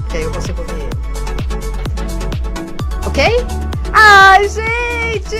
que aí eu consigo ver. Ok? Ai, gente!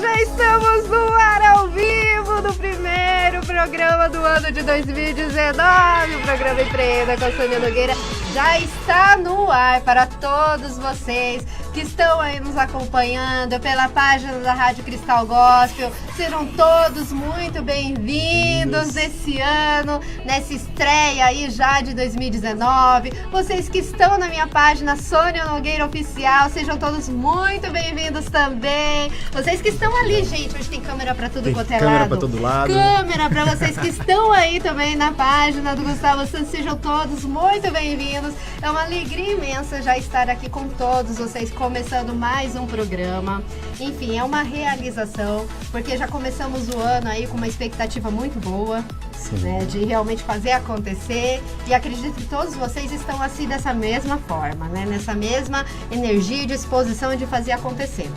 Já estamos no ar ao vivo do primeiro programa do ano de 2019. O programa Empreenda com a Sônia Nogueira já está no ar para todos vocês que estão aí nos acompanhando pela página da Rádio Cristal Gospel. Sejam todos muito bem-vindos nesse ano, nessa estreia aí já de 2019. Vocês que estão na minha página Sônia Nogueira Oficial, sejam todos muito bem-vindos também. Vocês que estão ali, gente, hoje tem câmera pra tudo quanto é lado. Câmera pra todo lado. Câmera pra vocês que estão aí também na página do Gustavo Santos, sejam todos muito bem-vindos. É uma alegria imensa já estar aqui com todos vocês, começando mais um programa. Enfim, é uma realização, porque já começamos o ano aí com uma expectativa muito boa, né, de realmente fazer acontecer, e acredito que todos vocês estão assim dessa mesma forma, né, nessa mesma energia e disposição de fazer acontecer.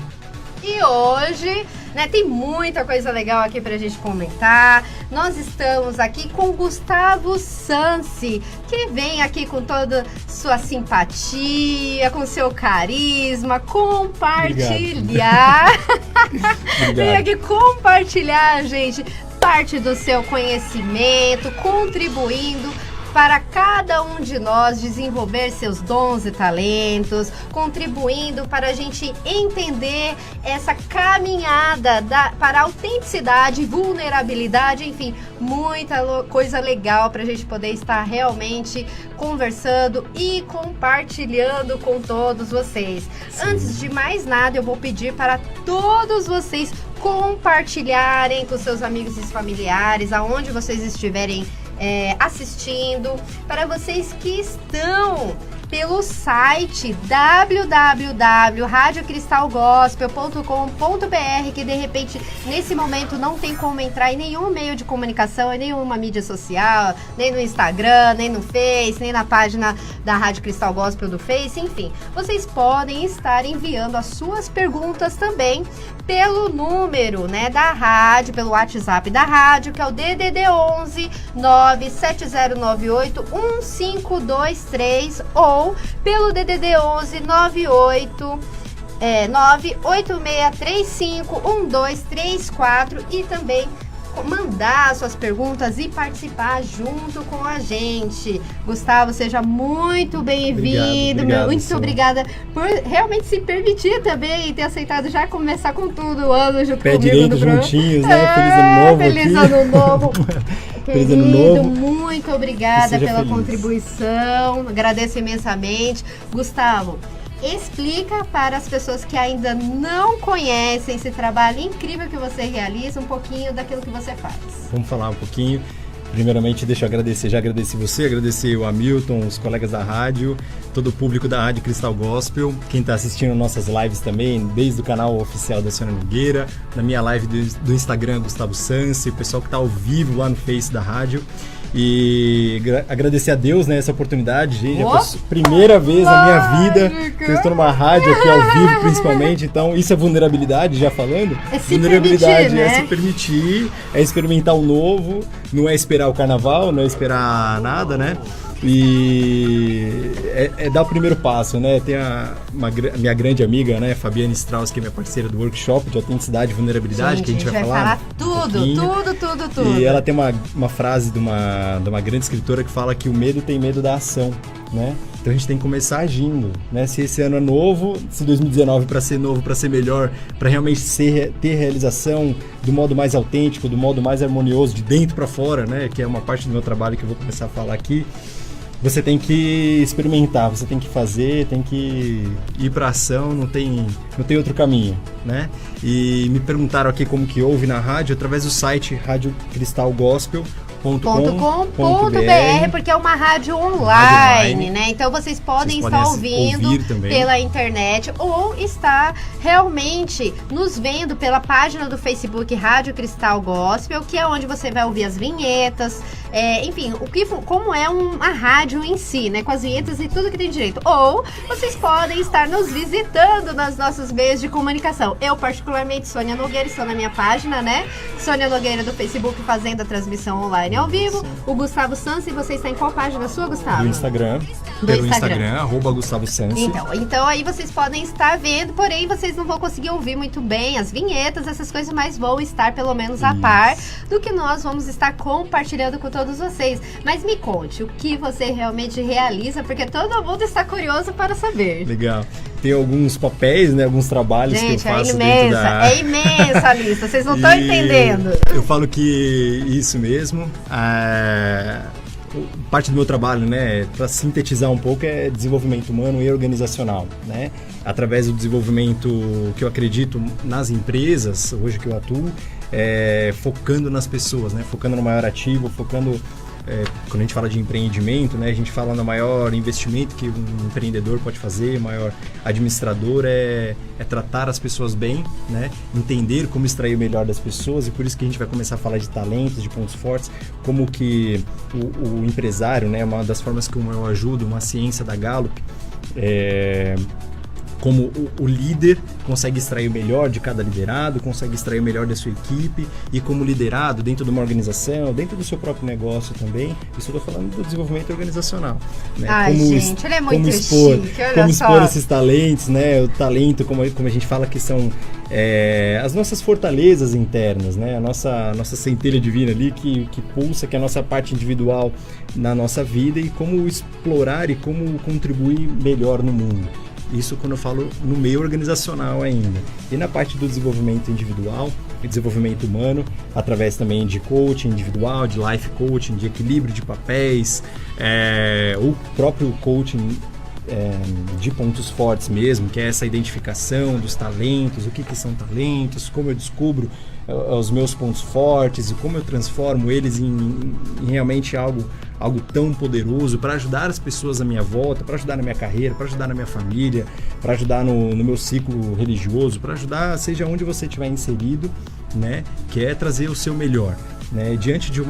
E hoje, né, tem muita coisa legal aqui pra gente comentar. Nós estamos aqui com Gustavo Sansi, que vem aqui com toda sua simpatia, com seu carisma, compartilhar. Vem aqui compartilhar, gente, parte do seu conhecimento, contribuindo para cada um de nós desenvolver seus dons e talentos, contribuindo para a gente entender essa caminhada para a autenticidade, vulnerabilidade, enfim, muita coisa legal para a gente poder estar realmente conversando e compartilhando com todos vocês. Sim. Antes de mais nada, eu vou pedir para todos vocês compartilharem com seus amigos e familiares, aonde vocês estiverem assistindo, para vocês que estão pelo site www.radiocristalgospel.com.br, que de repente nesse momento não tem como entrar em nenhum meio de comunicação, em nenhuma mídia social, nem no Instagram, nem no Face, nem na página da Rádio Cristal Gospel do Face, enfim, vocês podem estar enviando as suas perguntas também pelo número, né, da rádio, pelo WhatsApp da rádio, que é o DDD 11 97098 1523, ou pelo DDD 11 98635 1234, e também mandar suas perguntas e participar junto com a gente. Gustavo, seja muito bem-vindo. Muito obrigada por realmente se permitir também e ter aceitado já começar com tudo o ano junto Pé comigo. Direito juntinhos, né? Feliz ano novo. Feliz ano novo. Feliz Querido, ano novo. muito obrigada pela feliz. Contribuição. Agradeço imensamente. Gustavo, explica para as pessoas que ainda não conhecem esse trabalho incrível que você realiza, um pouquinho daquilo que você faz. Vamos falar um pouquinho. Primeiramente, deixa eu agradecer. Já agradeci você, agradecer o Hamilton, os colegas da rádio, todo o público da Rádio Cristal Gospel, quem está assistindo nossas lives também, desde o canal oficial da Sônia Nogueira, na minha live do Instagram, Gustavo Sansi, o pessoal que está ao vivo lá no Face da rádio. E agradecer a Deus, né, essa oportunidade, gente. É a primeira vez na minha vida que eu estou numa rádio aqui ao vivo, principalmente. Então, isso é vulnerabilidade, já falando. É se vulnerabilidade permitir, né? É se permitir, é experimentar o novo, não é esperar o carnaval, não é esperar nada, né? E é dar o primeiro passo, né? Tem minha grande amiga, né, Fabiana Strauss, que é minha parceira do workshop de autenticidade e vulnerabilidade, que a gente vai falar tudo. E ela tem uma frase de uma grande escritora que fala que o medo tem medo da ação, né? Então a gente tem que começar agindo, né? Se esse ano é novo, se 2019 para ser novo, para ser melhor, para realmente ter realização do modo mais autêntico, do modo mais harmonioso, de dentro para fora, né? Que é uma parte do meu trabalho que eu vou começar a falar aqui. Você tem que experimentar, você tem que fazer, tem que ir para ação, não tem outro caminho, né? E me perguntaram aqui como que ouve na rádio, através do site radiocristalgospel.com.br, porque é uma rádio online, né? Então vocês podem estar ouvindo pela internet ou estar realmente nos vendo pela página do Facebook Rádio Cristal Gospel, que é onde você vai ouvir as vinhetas, enfim, como é uma rádio em si, né? Com as vinhetas e tudo que tem direito. Ou vocês podem estar nos visitando nos nossos meios de comunicação. Eu, particularmente, Sônia Nogueira, estou na minha página, né? Sônia Nogueira do Facebook fazendo a transmissão online ao vivo. Sim. O Gustavo Sansi, você está em qual página sua, Gustavo? Do Instagram. Pelo Instagram, @GustavoSansi. Então aí vocês podem estar vendo, porém vocês não vão conseguir ouvir muito bem as vinhetas, essas coisas, mas vão estar pelo menos a par do que nós vamos estar compartilhando com todos vocês. Mas me conte, o que você realmente realiza, porque todo mundo está curioso para saber. Legal. Tem alguns papéis, né? Alguns trabalhos que eu faço dentro da... É imensa a lista, vocês não estão entendendo. Eu falo que isso mesmo. Parte do meu trabalho, né, para sintetizar um pouco, é desenvolvimento humano e organizacional, né? Através do desenvolvimento que eu acredito nas empresas, hoje que eu atuo, focando nas pessoas, né? Focando no maior ativo, focando... quando a gente fala de empreendimento, né, a gente fala no maior investimento que um empreendedor pode fazer, o maior administrador é tratar as pessoas bem, né, entender como extrair o melhor das pessoas, e por isso que a gente vai começar a falar de talentos, de pontos fortes, como que o empresário, né, uma das formas como eu ajudo, uma ciência da Gallup, como o líder consegue extrair o melhor de cada liderado, consegue extrair o melhor da sua equipe, e como liderado dentro de uma organização, dentro do seu próprio negócio também. Isso eu estou falando do desenvolvimento organizacional, né? Ai, gente, ele é muito chique, olha como só. expor esses talentos, né? O talento, como a gente fala, que são as nossas fortalezas internas, né? A nossa centelha divina ali que pulsa, que é a nossa parte individual na nossa vida, e como explorar e como contribuir melhor no mundo. Isso quando eu falo no meio organizacional ainda. E na parte do desenvolvimento individual e desenvolvimento humano, através também de coaching individual, de life coaching, de equilíbrio de papéis, o próprio coaching de pontos fortes mesmo, que é essa identificação dos talentos, o que são talentos, como eu descubro os meus pontos fortes e como eu transformo eles em realmente algo tão poderoso para ajudar as pessoas à minha volta, para ajudar na minha carreira, para ajudar na minha família, para ajudar no meu ciclo religioso, para ajudar seja onde você estiver inserido, né, que é trazer o seu melhor. Né, diante de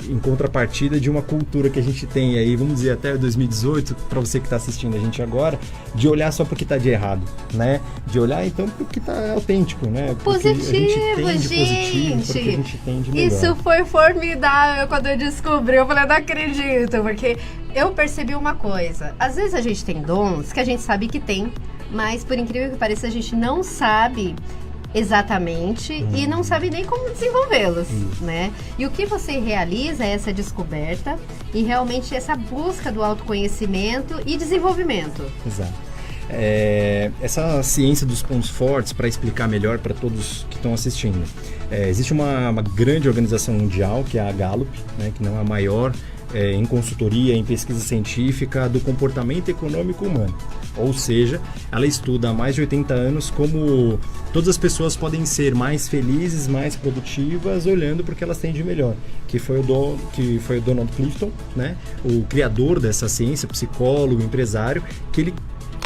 em contrapartida de uma cultura que a gente tem aí, vamos dizer, até 2018, para você que está assistindo a gente agora, de olhar só para o que está de errado, né? De olhar então para o que está autêntico, né? Positivo, a gente tem de gente. positivo, porque a gente tem de melhor. Isso foi formidável quando eu descobri, eu falei, não acredito, porque eu percebi uma coisa, às vezes a gente tem dons que a gente sabe que tem, mas por incrível que pareça a gente não sabe exatamente e não sabe nem como desenvolvê-los, né? E o que você realiza é essa descoberta e realmente essa busca do autoconhecimento e desenvolvimento. Exato. Essa ciência dos pontos fortes, para explicar melhor para todos que estão assistindo, existe uma grande organização mundial, que é a Gallup, né, que não é a maior em consultoria, em pesquisa científica do comportamento econômico humano. Ou seja, ela estuda há mais de 80 anos como todas as pessoas podem ser mais felizes, mais produtivas, olhando para o que elas têm de melhor. Que foi o Donald Clifton, né? O criador dessa ciência, psicólogo, empresário, que ele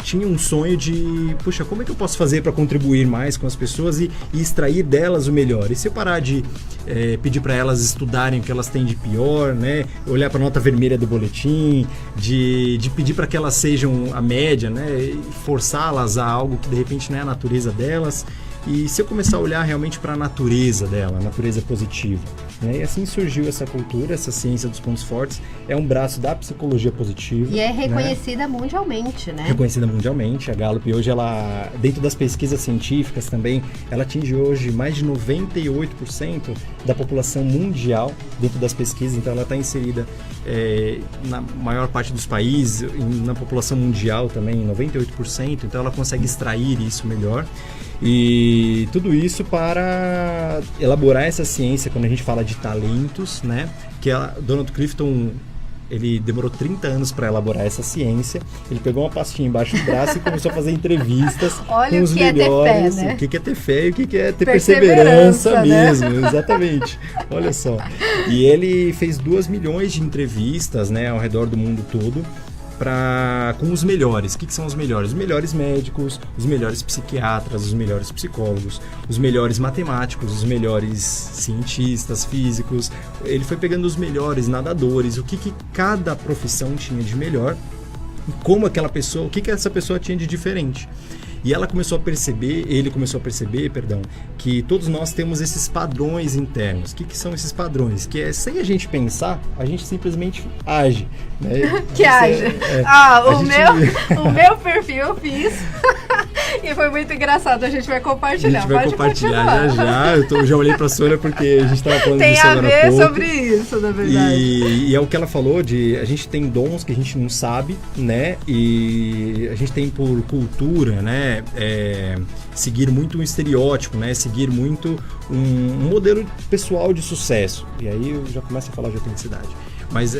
tinha um sonho de, puxa, como é que eu posso fazer para contribuir mais com as pessoas e extrair delas o melhor? E se eu parar de pedir para elas estudarem o que elas têm de pior, né? Olhar para a nota vermelha do boletim, de pedir para que elas sejam a média, né? E forçá-las a algo que de repente não é a natureza delas. E se eu começar a olhar realmente para a natureza dela, a natureza positiva, né? E assim surgiu essa cultura, essa ciência dos pontos fortes, é um braço da psicologia positiva. E é reconhecida, né, mundialmente, né? Reconhecida mundialmente. A Gallup hoje, ela, dentro das pesquisas científicas também, ela atinge hoje mais de 98% da população mundial dentro das pesquisas, então ela está inserida na maior parte dos países, na população mundial também, 98%, então ela consegue extrair isso melhor. E tudo isso para elaborar essa ciência, quando a gente fala de talentos, né? Que Donald Clifton, ele demorou 30 anos para elaborar essa ciência. Ele pegou uma pastinha embaixo do braço e começou a fazer entrevistas com os melhores. Né? O que é ter fé e o que é ter perseverança mesmo, né? Exatamente. Olha só. E ele fez 2 milhões de entrevistas, né, ao redor do mundo todo, com os melhores. O que são os melhores? Os melhores médicos, os melhores psiquiatras, os melhores psicólogos, os melhores matemáticos, os melhores cientistas, físicos. Ele foi pegando os melhores nadadores, o que cada profissão tinha de melhor, como aquela pessoa, o que essa pessoa tinha de diferente. E ele começou a perceber, que todos nós temos esses padrões internos. O que são esses padrões? Que é, sem a gente pensar, a gente simplesmente age. Né? O meu perfil eu fiz e foi muito engraçado, a gente vai compartilhar. A gente vai compartilhar já. Eu já olhei pra Sônia porque a gente estava falando disso agora há pouco. Tem a ver sobre isso, na verdade. E é o que ela falou, a gente tem dons que a gente não sabe, né? E a gente tem por cultura, né? Seguir muito um estereótipo, né? Seguir muito um modelo pessoal de sucesso. E aí eu já começo a falar de autenticidade. Mas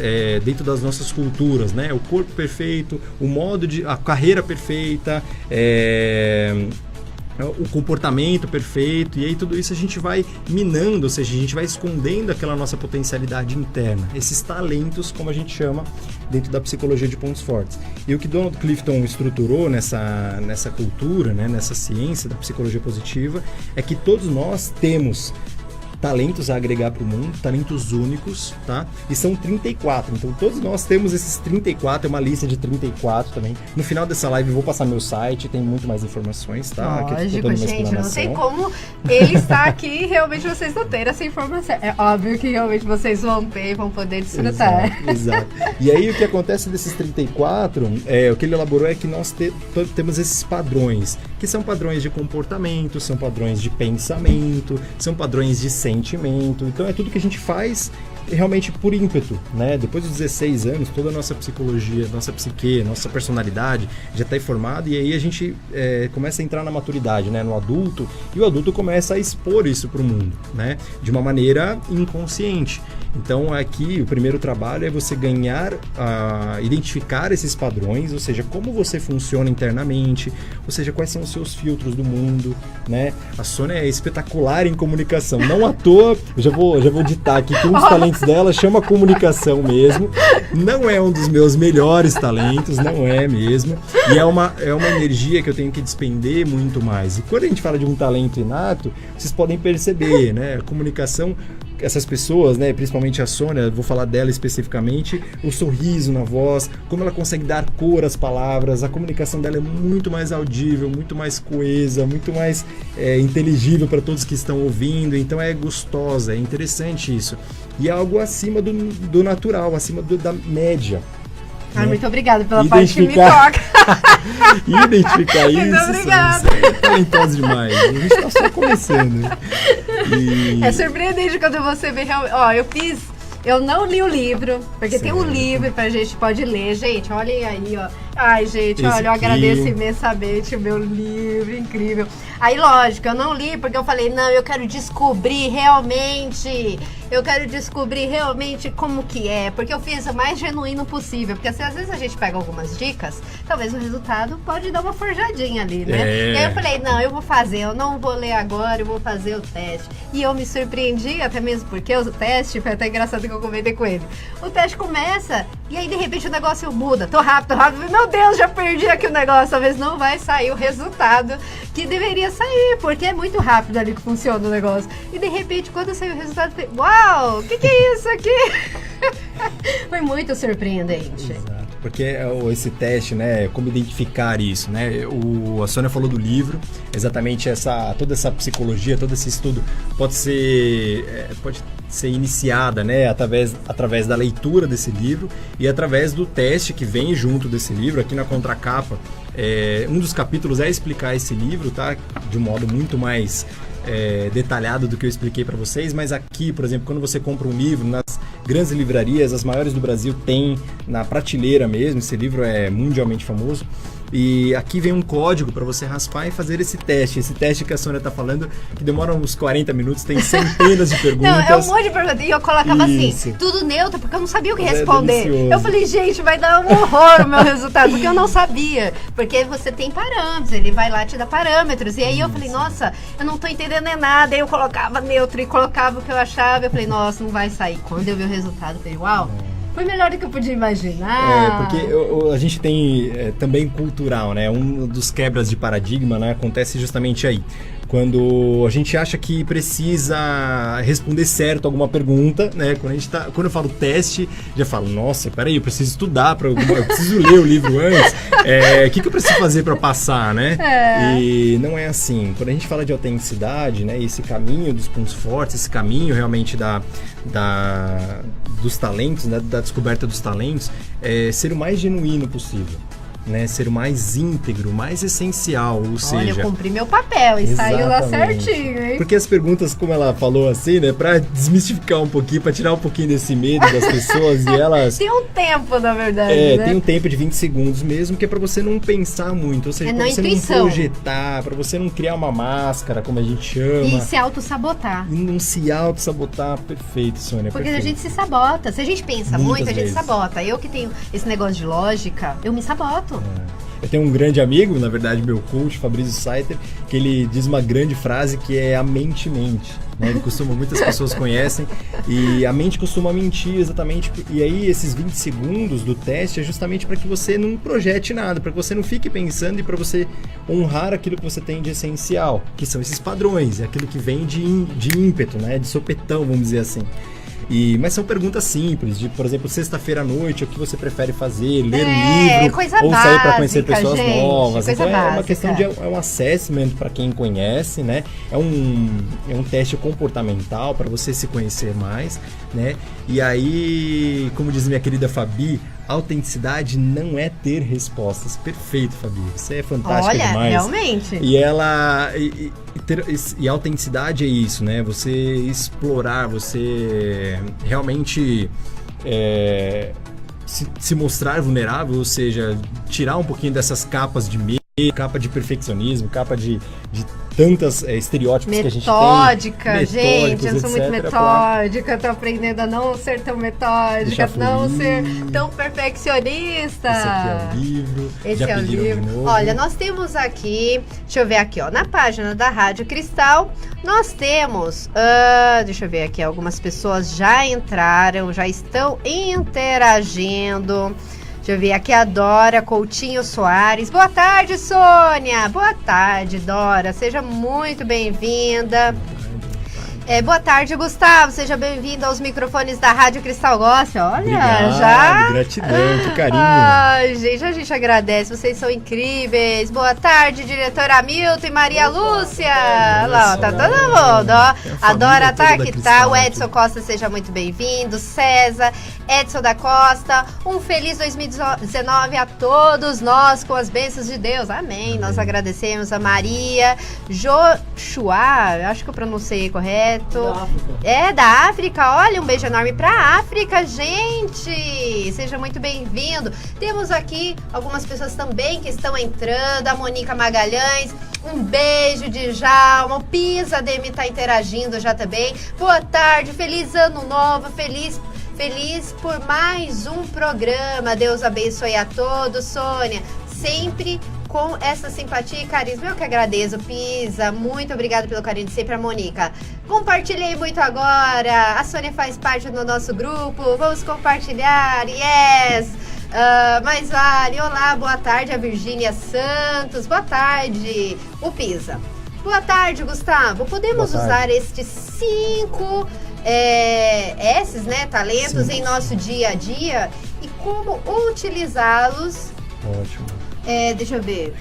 dentro das nossas culturas, né? O corpo perfeito, a carreira perfeita, o comportamento perfeito, e aí tudo isso a gente vai minando, ou seja, a gente vai escondendo aquela nossa potencialidade interna, esses talentos, como a gente chama dentro da psicologia de pontos fortes. E o que Donald Clifton estruturou nessa cultura, né, nessa ciência da psicologia positiva, é que todos nós temos talentos a agregar para o mundo, talentos únicos, tá? E são 34, então todos nós temos esses 34, é uma lista de 34 também. No final dessa live eu vou passar meu site, tem muito mais informações, tá? Lógico, gente, não sei como ele está aqui e realmente vocês não terem essa informação. É óbvio que realmente vocês vão ter e vão poder desfrutar. Exato. E aí o que acontece desses 34, o que ele elaborou é que nós temos esses padrões, que são padrões de comportamento, são padrões de pensamento, são padrões de sentimento. Então é tudo que a gente faz realmente por ímpeto, né? Depois dos 16 anos, toda a nossa psicologia, nossa psique, nossa personalidade já está formada, e aí a gente começa a entrar na maturidade, né? No adulto, e o adulto começa a expor isso para o mundo, né? De uma maneira inconsciente. Então aqui o primeiro trabalho é você identificar esses padrões, ou seja, como você funciona internamente, ou seja, quais são os seus filtros do mundo, né? A Sônia é espetacular em comunicação, não à toa, eu já vou ditar aqui que um dos talentos dela chama comunicação mesmo, não é um dos meus melhores talentos, não é mesmo, e é uma energia que eu tenho que despender muito mais. E quando a gente fala de um talento inato, vocês podem perceber, né? A comunicação, essas pessoas, né, principalmente a Sônia, vou falar dela especificamente, o sorriso na voz, como ela consegue dar cor às palavras, a comunicação dela é muito mais audível, muito mais coesa, muito mais inteligível para todos que estão ouvindo, então é gostosa, é interessante isso. E é algo acima do natural, acima da média. Muito obrigada pela parte que me toca. Identificar isso. Muito obrigada. É talentoso demais. A gente está só começando. É surpreendente quando você vê realmente. Eu não li o livro, porque tem um livro pra gente pode ler. Gente, olhem aí, ó. Ai, gente, olha, eu agradeço imensamente o meu livro, incrível. Aí, lógico, eu não li porque eu falei, não, eu quero descobrir realmente como que é, porque eu fiz o mais genuíno possível, porque assim, às vezes a gente pega algumas dicas, talvez o resultado pode dar uma forjadinha ali, né? E aí eu falei, não, eu vou fazer, eu não vou ler agora, eu vou fazer o teste. E eu me surpreendi, até mesmo porque o teste, foi até engraçado que eu comentei com ele. O teste começa, e aí de repente o negócio muda, tô rápido, meu Deus, já perdi aqui o negócio, talvez não vai sair o resultado que deveria sair, porque é muito rápido ali que funciona o negócio. E de repente, quando saiu o resultado, eu falei, uau, o que é isso aqui? Foi muito surpreendente. Exato, porque esse teste, né, como identificar isso, né? A Sônia falou do livro, exatamente toda essa psicologia, todo esse estudo pode ser iniciada, né, através da leitura desse livro e através do teste que vem junto desse livro. Aqui na contracapa, um dos capítulos é explicar esse livro, tá? De um modo muito mais detalhado do que eu expliquei para vocês, mas aqui, por exemplo, quando você compra um livro nas grandes livrarias, as maiores do Brasil, tem na prateleira mesmo, esse livro é mundialmente famoso. E aqui vem um código para você raspar e fazer esse teste que a Sônia tá falando, que demora uns 40 minutos, tem centenas de perguntas. Não, é um monte de perguntas. E eu colocava assim, tudo neutro, porque eu não sabia o que responder. Eu falei, gente, vai dar um horror o meu resultado, porque eu não sabia. Porque você tem parâmetros, ele vai lá te dar parâmetros. E aí eu falei, nossa, eu não tô entendendo nada. Aí eu colocava neutro e colocava o que eu achava. Eu falei, nossa, não vai sair. Quando eu vi o resultado, eu falei, uau. Foi melhor do que eu podia imaginar. Porque a gente tem também cultural, né? Um dos quebras de paradigma, né, acontece justamente aí. Quando a gente acha que precisa responder certo alguma pergunta, né? Quando eu falo teste, já falo, nossa, peraí, eu preciso estudar, eu preciso ler o livro antes. O que eu preciso fazer para passar, né? E não é assim. Quando a gente fala de autenticidade, né? Esse caminho dos pontos fortes, esse caminho realmente dos talentos, né, da descoberta dos talentos, é ser o mais genuíno possível. Né, ser o mais íntegro, mais essencial, ou seja... Olha, eu cumpri meu papel e saiu lá certinho, hein? Porque as perguntas, como ela falou assim, né, pra desmistificar um pouquinho, pra tirar um pouquinho desse medo das pessoas e elas... Tem um tempo, na verdade, né? Tem um tempo de 20 segundos mesmo, que é pra você não pensar muito, ou seja, pra você intuição. Não projetar, pra você não criar uma máscara, como a gente chama. E se auto-sabotar. E não se auto-sabotar, perfeito, Sônia, porque perfeito. A gente se sabota, se a gente pensa muito, a gente sabota. Eu que tenho esse negócio de lógica, eu me saboto. Eu tenho um grande amigo, na verdade meu coach, Fabrício Saiter, que ele diz uma grande frase que é a mente mente. Né? Muitas pessoas conhecem, e a mente costuma mentir exatamente, e aí esses 20 segundos do teste é justamente para que você não projete nada, para que você não fique pensando e para você honrar aquilo que você tem de essencial, que são esses padrões, é aquilo que vem de ímpeto, né? De sopetão, vamos dizer assim. Mas são perguntas simples, de, por exemplo, sexta-feira à noite, o que você prefere fazer, ler um livro, ou sair para conhecer pessoas novas. Então é uma questão de um assessment para quem conhece, né? É um teste comportamental para você se conhecer mais, né? E aí, como diz minha querida Fabi, autenticidade não é ter respostas. Perfeito, Fabi. Você é fantástica demais. Olha, realmente. E a autenticidade é isso, né? Você explorar, você realmente se mostrar vulnerável, ou seja, tirar um pouquinho dessas capas de medo, capa de perfeccionismo, capa de tantos estereótipos que a gente tem. Metódica, gente, eu não sou muito metódica, tô aprendendo a não ser tão metódica, não ser tão perfeccionista. Esse aqui é o livro. Esse é o livro. Olha, nós temos aqui, deixa eu ver aqui, ó, na página da Rádio Cristal, nós temos, deixa eu ver aqui, algumas pessoas já entraram, já estão interagindo. Deixa eu ver, aqui a Dora Coutinho Soares. Boa tarde, Sônia. Boa tarde, Dora. Seja muito bem-vinda. Boa tarde, Gustavo. Seja bem-vindo aos microfones da Rádio Cristal Gospel. Olha, obrigado, gratidão, que carinho. Ai, gente, a gente agradece. Vocês são incríveis. Boa tarde, diretora Hamilton e Maria Lúcia. Lá, tá todo mundo, ó. A Dora tá aqui, tá? O Edson Costa, seja muito bem-vindo. César, Edson da Costa. Um feliz 2019 a todos nós, com as bênçãos de Deus. Amém. Nós agradecemos a Maria Joshua, acho que eu pronunciei correto. Da África. Olha, um beijo enorme pra África, gente. Seja muito bem-vindo. Temos aqui algumas pessoas também que estão entrando. A Mônica Magalhães, um beijo de Djalma. O Pisa Demi tá interagindo já também. Boa tarde, feliz ano novo, feliz por mais um programa. Deus abençoe a todos, Sônia. Sempre com essa simpatia e carisma. Eu que agradeço, Pisa. Muito obrigada pelo carinho de sempre, a Mônica. Compartilhei muito agora. A Sônia faz parte do nosso grupo. Vamos compartilhar. Yes! Mas vale. Olá, boa tarde, a Virgínia Santos. Boa tarde, o Pisa. Boa tarde, Gustavo. Podemos usar estes 5 esses, né, talentos em nosso dia a dia e como utilizá-los? Ótimo. Deixa eu ver,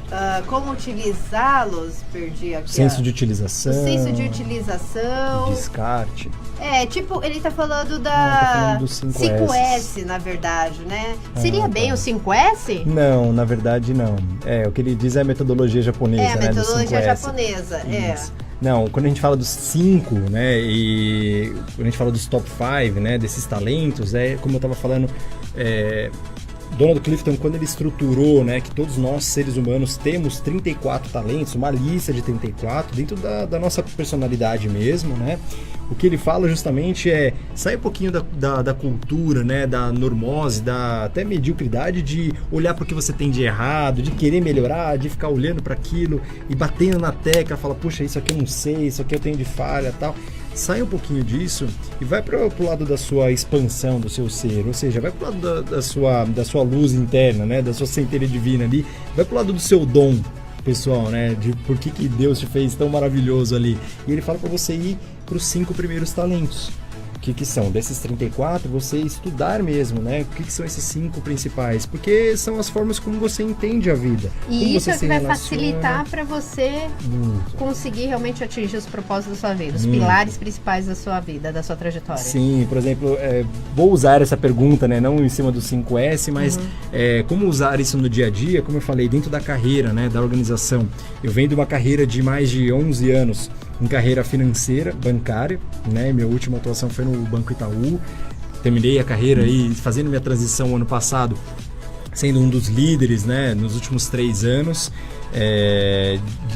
como utilizá-los, perdi aqui. Senso de utilização. O senso de utilização. Descarte. Tipo, ele tá falando tá falando do 5S, na verdade, né? Seria bem o 5S? Não, na verdade não. O que ele diz é a metodologia japonesa, a metodologia japonesa, Isso. Não, quando a gente fala dos 5, né, e quando a gente fala dos top 5, né, desses talentos, como eu estava falando, Donald Clifton, quando ele estruturou, né, que todos nós, seres humanos, temos 34 talentos, uma lista de 34, dentro da nossa personalidade mesmo, né, o que ele fala justamente sair um pouquinho da cultura, né, da normose, da até mediocridade, de olhar para o que você tem de errado, de querer melhorar, de ficar olhando para aquilo e batendo na tecla, falar, puxa, isso aqui eu não sei, isso aqui eu tenho de falha, tal. sai um pouquinho disso e vai pro lado da sua expansão, do seu ser, ou seja, vai pro lado da sua luz interna, né, da sua centelha divina ali, vai pro lado do seu dom pessoal, né, de por que Deus te fez tão maravilhoso ali. E ele fala para você ir pros 5 primeiros talentos. O que são? Desses 34, você estudar mesmo, né? O que são esses 5 principais? Porque são as formas como você entende a vida. E isso é que vai facilitar para você conseguir realmente atingir os propósitos da sua vida, os pilares principais da sua vida, da sua trajetória. Sim, por exemplo, vou usar essa pergunta, né? Não em cima do 5S, mas como usar isso no dia a dia, como eu falei, dentro da carreira, né? Da organização. Eu venho de uma carreira de mais de 11 anos em carreira financeira, bancária, né? Minha última atuação foi no Banco Itaú. Terminei a carreira aí, fazendo minha transição ano passado, sendo um dos líderes, né? Nos últimos 3 anos,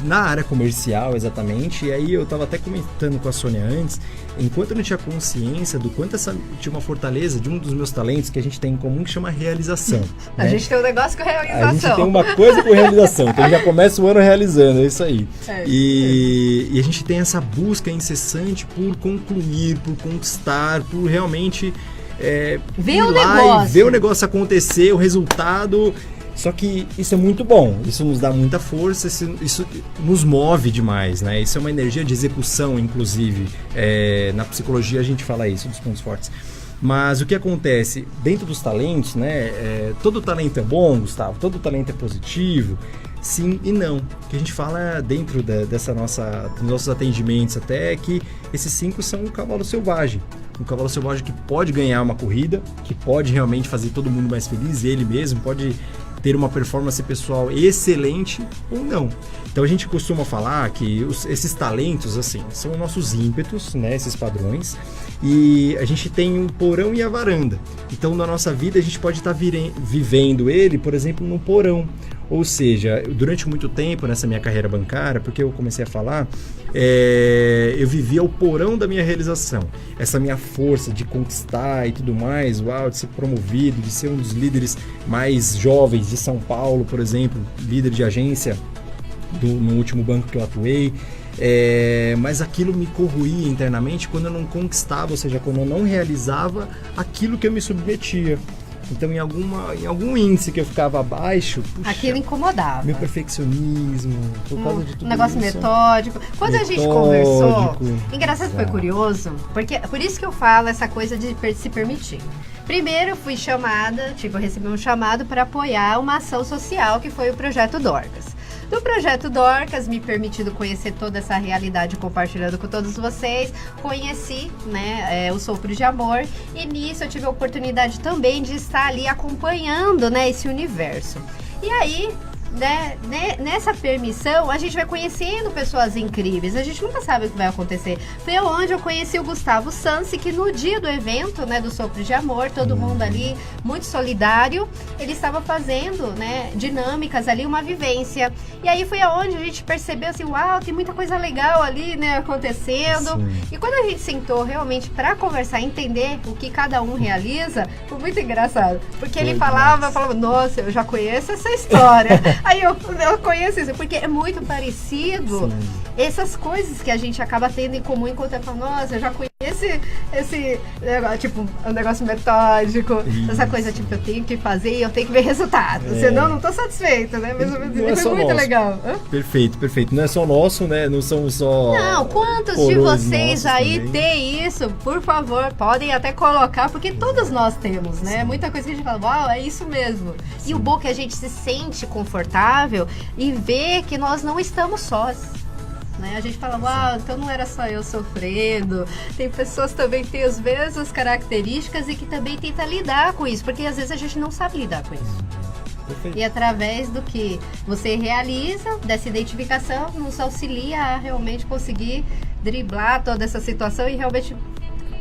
na área comercial, exatamente. E aí eu estava até comentando com a Sônia antes, enquanto eu não tinha consciência do quanto tinha uma fortaleza de um dos meus talentos que a gente tem em comum, que chama realização. A gente tem um negócio com realização. A gente tem uma coisa com realização, então já começa o ano realizando, é isso aí. E a gente tem essa busca incessante por concluir, por conquistar, por realmente ver o negócio. Ver o negócio acontecer, o resultado. Só que isso é muito bom, isso nos dá muita força, isso nos move demais, né? Isso é uma energia de execução, inclusive. Na psicologia a gente fala isso, dos pontos fortes. Mas o que acontece dentro dos talentos, né? Todo talento é bom, Gustavo, todo talento é positivo, sim e não. O que a gente fala dentro dos nossos atendimentos até é que esses 5 são um cavalo selvagem. Um cavalo selvagem que pode ganhar uma corrida, que pode realmente fazer todo mundo mais feliz, ele mesmo pode ter uma performance pessoal excelente ou não. Então a gente costuma falar que esses talentos, assim, são nossos ímpetos, né, esses padrões, e a gente tem um porão e a varanda. Então na nossa vida a gente pode estar vivendo ele, por exemplo, no porão. Ou seja, durante muito tempo nessa minha carreira bancária, porque eu comecei a falar, eu vivia o porão da minha realização. Essa minha força de conquistar e tudo mais, de ser promovido, de ser um dos líderes mais jovens de São Paulo, por exemplo, líder de agência no último banco que eu atuei. Mas aquilo me corroía internamente quando eu não conquistava, ou seja, quando eu não realizava aquilo que eu me submetia. Então, em algum índice que eu ficava abaixo, aquilo incomodava. Meu perfeccionismo, por causa de tudo negócio isso. Metódico. Quando a gente conversou, engraçado, foi curioso, porque por isso que eu falo essa coisa de se permitir. Primeiro, eu fui chamada, eu recebi um chamado para apoiar uma ação social que foi o Projeto Dorcas. Do Projeto Dorcas, me permitindo conhecer toda essa realidade compartilhando com todos vocês, conheci, né, o Sopro de Amor, e nisso eu tive a oportunidade também de estar ali acompanhando, né, esse universo. E aí, né, nessa permissão, a gente vai conhecendo pessoas incríveis, a gente nunca sabe o que vai acontecer. Foi onde eu conheci o Gustavo Sansi, que no dia do evento, né, do Sopro de Amor, todo mundo ali muito solidário, ele estava fazendo, né, dinâmicas ali, uma vivência. E aí foi aonde a gente percebeu assim, tem muita coisa legal ali, né, acontecendo. Sim. E quando a gente sentou realmente para conversar, entender o que cada um realiza, foi muito engraçado. Porque ele falava, nossa, eu já conheço essa história. Aí eu conheço isso, porque é muito parecido. Sim. Essas coisas que a gente acaba tendo em comum enquanto fala, nossa, eu já conheço esse negócio, um negócio metódico, isso. Essa coisa, eu tenho que fazer e eu tenho que ver resultado, senão não tô satisfeita, né? Mas foi muito legal. Perfeito. Não é só nosso, né? Não são só... Não, quantos de vocês aí têm isso? Por favor, podem até colocar, porque todos nós temos, né? Sim. Muita coisa que a gente fala, é isso mesmo. Sim. E o bom é que a gente se sente confortável e vê que nós não estamos sós. Né? A gente fala, então não era só eu sofrendo. Tem pessoas também que têm as mesmas características e que também tentam lidar com isso, porque às vezes a gente não sabe lidar com isso. Perfeito. E através do que você realiza, dessa identificação, nos auxilia a realmente conseguir driblar toda essa situação e realmente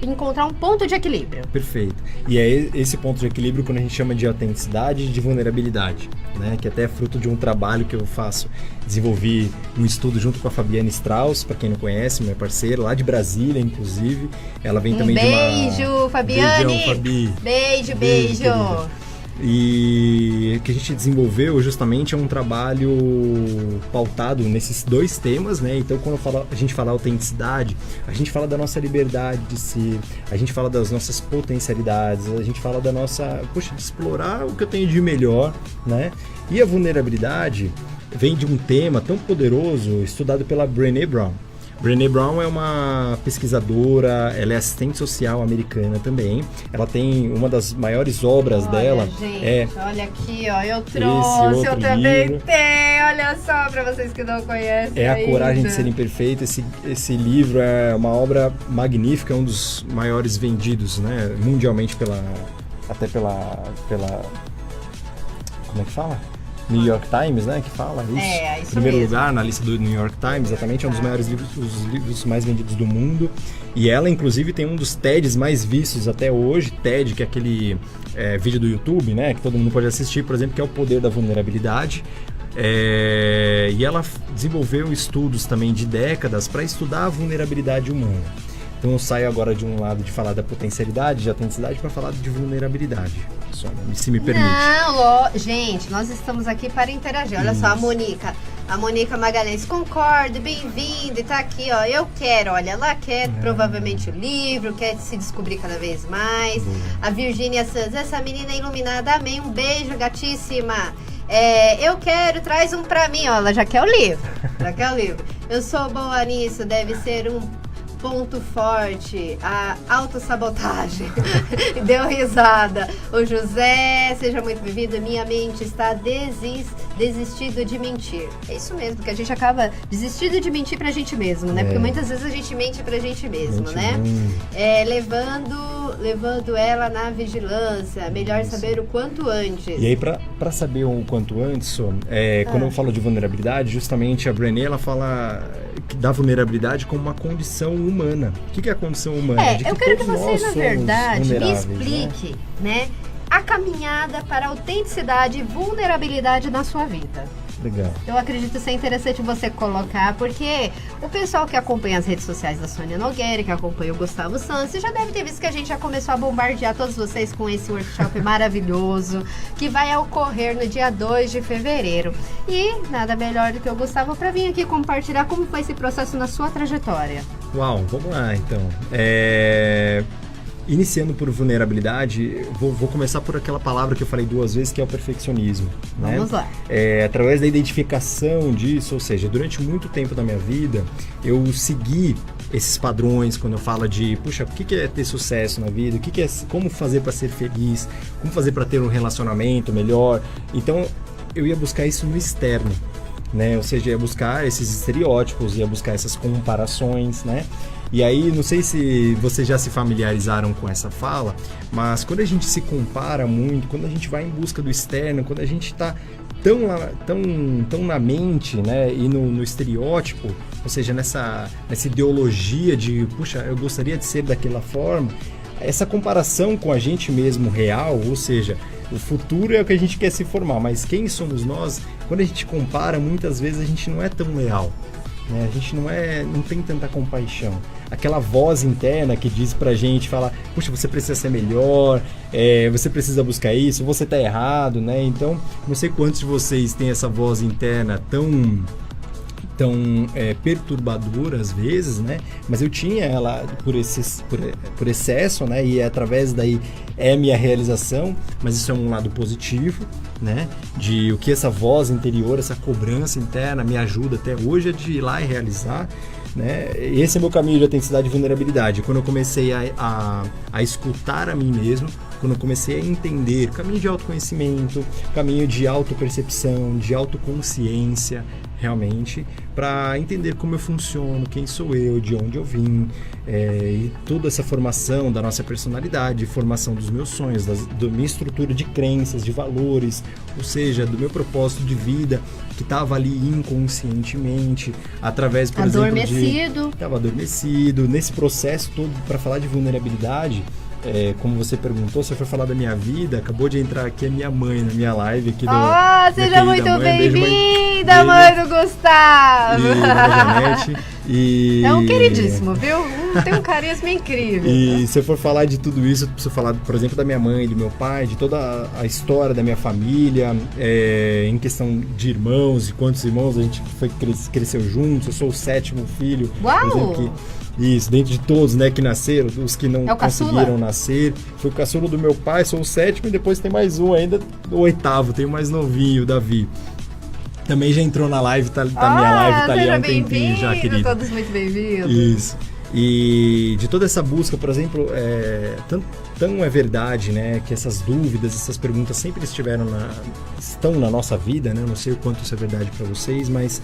encontrar um ponto de equilíbrio. Perfeito. E é esse ponto de equilíbrio quando a gente chama de autenticidade e de vulnerabilidade, né? Que até é fruto de um trabalho que eu faço. Desenvolvi um estudo junto com a Fabiana Strauss, para quem não conhece, minha parceira, lá de Brasília, inclusive. Ela vem também beijo, de uma... Fabiane! Beijão, Fabi! Beijo! E que a gente desenvolveu justamente é um trabalho pautado nesses 2 temas, né? Então, quando a gente fala autenticidade, a gente fala da nossa liberdade de ser, a gente fala das nossas potencialidades, a gente fala da nossa, de explorar o que eu tenho de melhor, né? E a vulnerabilidade vem de um tema tão poderoso estudado pela Brené Brown. Brené Brown é uma pesquisadora, ela é assistente social americana também. Ela tem uma das maiores obras dela. Gente, olha aqui, ó, eu trouxe, eu também tenho, olha só, para vocês que não conhecem. É A Coragem de Ser Imperfeito. Esse livro é uma obra magnífica, é um dos maiores vendidos, né, mundialmente até pela como é que fala? New York Times, né, que fala isso. Isso Primeiro mesmo. lugar na lista do New York Times, exatamente, é um dos maiores livros, os livros mais vendidos do mundo. E ela, inclusive, tem um dos TEDs mais vistos até hoje, TED, que é aquele vídeo do YouTube, né, que todo mundo pode assistir, por exemplo, que é o poder da vulnerabilidade. E ela desenvolveu estudos também de décadas para estudar a vulnerabilidade humana. Então eu saio agora de um lado de falar da potencialidade, de autenticidade, para falar de vulnerabilidade. Só, se me permite. Não, gente, nós estamos aqui para interagir. Olha só, a Mônica Magalhães, concordo, bem-vinda, e tá aqui, ó, eu quero, olha, ela quer provavelmente o livro, quer se descobrir cada vez mais. A Virgínia Santos, essa menina iluminada, amém, um beijo, gatíssima. Eu quero, traz um pra mim, ó, ela já quer o livro, Eu sou boa nisso, deve ser um ponto forte, a autossabotagem. Deu risada. O José, seja muito bem-vindo. Minha mente está desistindo de mentir. É isso mesmo, porque a gente acaba desistindo de mentir pra gente mesmo, né? Porque muitas vezes a gente mente pra gente mesmo, né? Levando ela na vigilância. Melhor saber o quanto antes. E aí, pra saber o quanto antes, quando eu falo de vulnerabilidade, justamente a Brené, ela fala da vulnerabilidade como uma condição humana. O que é a condição humana? Eu quero que você, na verdade, me explique, explique, né, a caminhada para a autenticidade e vulnerabilidade na sua vida. Legal. Eu acredito ser interessante você colocar, porque o pessoal que acompanha as redes sociais da Sônia Nogueira, que acompanha o Gustavo Santos, já deve ter visto que a gente já começou a bombardear todos vocês com esse workshop maravilhoso, que vai ocorrer no dia 2 de fevereiro. E nada melhor do que o Gustavo para vir aqui compartilhar como foi esse processo na sua trajetória. Uau, vamos lá então. Iniciando por vulnerabilidade, vou começar por aquela palavra que eu falei 2 vezes, que é o perfeccionismo. Vamos lá. Através da identificação disso, ou seja, durante muito tempo da minha vida, eu segui esses padrões quando eu falo de, puxa, o que é ter sucesso na vida, como fazer para ser feliz, como fazer para ter um relacionamento melhor. Então, eu ia buscar isso no externo, né? Ou seja, ia buscar esses estereótipos, ia buscar essas comparações, né? E aí, não sei se vocês já se familiarizaram com essa fala, mas quando a gente se compara muito, quando a gente vai em busca do externo, quando a gente está tão na mente, né, e no estereótipo, ou seja, nessa ideologia de, puxa, eu gostaria de ser daquela forma, essa comparação com a gente mesmo real, ou seja, o futuro é o que a gente quer se formar, mas quem somos nós, quando a gente compara, muitas vezes a gente não é tão leal. A gente não tem tanta compaixão. Aquela voz interna que diz pra gente, fala, puxa, você precisa ser melhor, você precisa buscar isso, você tá errado, né? Então, não sei quantos de vocês têm essa voz interna tão perturbadora às vezes, né? Mas eu tinha ela por excesso, né? E através daí é minha realização, mas isso é um lado positivo, né? De o que essa voz interior, essa cobrança interna me ajuda até hoje de ir lá e realizar, né? Esse é meu caminho de autenticidade e vulnerabilidade. Quando eu comecei a escutar a mim mesmo, quando eu comecei a entender, caminho de autoconhecimento, caminho de autopercepção, de autoconsciência, realmente, para entender como eu funciono, quem sou eu, de onde eu vim, e toda essa formação da nossa personalidade, formação dos meus sonhos, da minha estrutura de crenças, de valores, ou seja, do meu propósito de vida, que estava ali inconscientemente, através, por exemplo, estava adormecido, nesse processo todo, para falar de vulnerabilidade. Como você perguntou, se eu for falar da minha vida, acabou de entrar aqui a minha mãe na minha live aqui seja muito bem-vinda, mãe do Gustavo! É um queridíssimo, viu? Tem um carisma incrível. E se eu for falar de tudo isso, eu preciso falar, por exemplo, da minha mãe, do meu pai, de toda a história da minha família, em questão de irmãos e quantos irmãos a gente cresceu juntos. Eu sou o 7º filho. Uau! Por exemplo, isso, dentro de todos, né, que nasceram, os que não conseguiram nascer. Foi o caçula do meu pai, sou o 7º, e depois tem mais um ainda, o 8º, tem o mais novinho, o Davi. Também já entrou na live, minha live tá ali há um tempinho já, querido. Todos muito bem-vindos. Isso. E de toda essa busca, por exemplo, tão é verdade, né, que essas dúvidas, essas perguntas sempre estão na nossa vida, né? Não sei o quanto isso é verdade para vocês, mas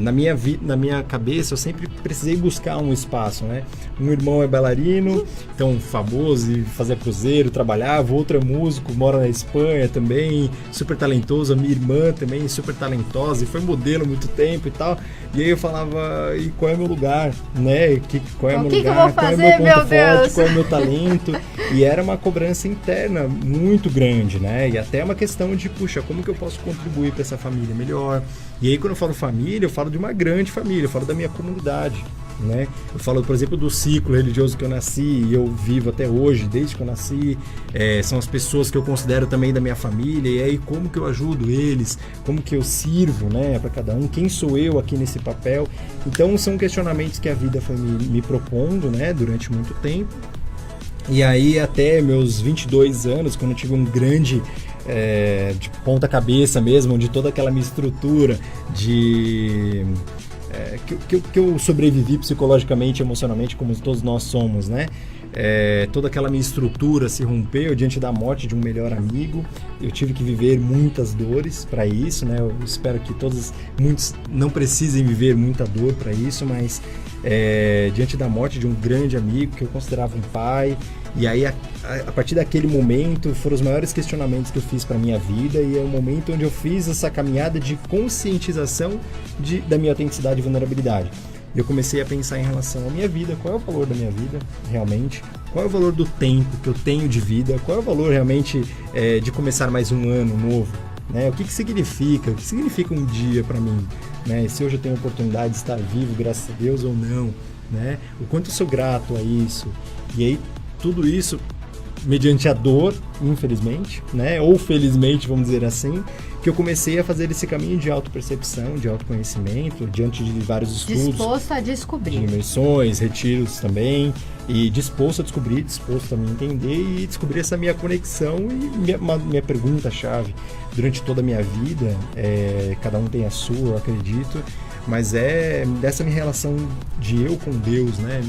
na minha cabeça eu sempre precisei buscar um espaço, né? Um irmão é bailarino, então famoso, e fazia cruzeiro, trabalhava. Outro é músico, mora na Espanha também, super talentoso. A minha irmã também, super talentosa, e foi modelo há muito tempo e tal. E aí eu falava, e qual é o meu lugar, né? Qual é o meu lugar? Que eu vou fazer, qual é o meu ponto meu forte? Deus? Qual é o meu talento? E era uma cobrança interna muito grande, né? E até uma questão de, puxa, como que eu posso contribuir para essa família melhor? E aí, quando eu falo família, eu falo de uma grande família, eu falo da minha comunidade, né? Eu falo, por exemplo, do ciclo religioso que eu nasci e eu vivo até hoje, desde que eu nasci. São as pessoas que eu considero também da minha família, e aí como que eu ajudo eles, como que eu sirvo, né, para cada um, quem sou eu aqui nesse papel. Então, são questionamentos que a vida foi me propondo, né, durante muito tempo. E aí, até meus 22 anos, quando eu tive um grande... de ponta cabeça mesmo, onde toda aquela minha estrutura que eu sobrevivi psicologicamente, emocionalmente, como todos nós somos, né? Toda aquela minha estrutura se rompeu diante da morte de um melhor amigo. Eu tive que viver muitas dores para isso, né? Eu espero que muitos não precisem viver muita dor para isso, mas diante da morte de um grande amigo que eu considerava um pai. E aí, a partir daquele momento, foram os maiores questionamentos que eu fiz para minha vida, e é o momento onde eu fiz essa caminhada de conscientização da minha autenticidade e vulnerabilidade. Eu comecei a pensar em relação à minha vida, qual é o valor da minha vida, realmente, qual é o valor do tempo que eu tenho de vida, qual é o valor realmente de começar mais um ano novo, né? O que significa um dia para mim, né? Se hoje eu tenho a oportunidade de estar vivo, graças a Deus, ou não, né? O quanto eu sou grato a isso. E aí, tudo isso mediante a dor, infelizmente, né? Ou felizmente, vamos dizer assim, que eu comecei a fazer esse caminho de autopercepção, de autoconhecimento, diante de vários estudos. Disposto a descobrir. De imersões, retiros também, e disposto a descobrir, disposto a me entender e descobrir essa minha conexão. E minha pergunta-chave durante toda a minha vida, cada um tem a sua, eu acredito, mas dessa minha relação de eu com Deus, né?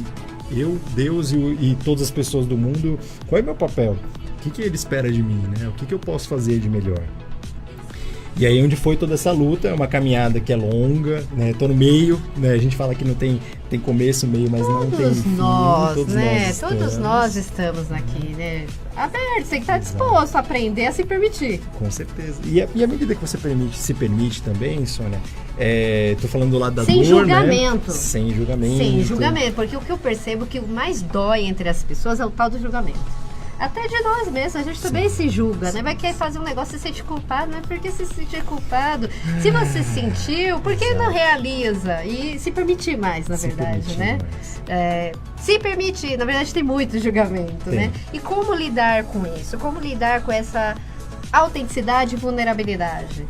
Eu, Deus e todas as pessoas do mundo, qual é o meu papel? O que ele espera de mim, né? O que eu posso fazer de melhor? E aí onde foi toda essa luta, é uma caminhada que é longa, né? Tô no meio, né? A gente fala que não tem começo, meio, mas não tem fim. Todos nós estamos aqui, né? Aberto, você tem que estar disposto a aprender, a se permitir. Com certeza. E à medida que você se permite também, Sônia, tô falando do lado da dor, né? Sem julgamento, porque o que eu percebo que o mais dói entre as pessoas é o tal do julgamento. Até de nós mesmos, a gente também se julga, né? Vai querer fazer um negócio e se sentir culpado, não é porque se sentir culpado. Se você sentiu, por que não realiza? E se permitir mais, na verdade, né? Se permitir, na verdade tem muito julgamento, né? E como lidar com isso? Como lidar com essa autenticidade e vulnerabilidade?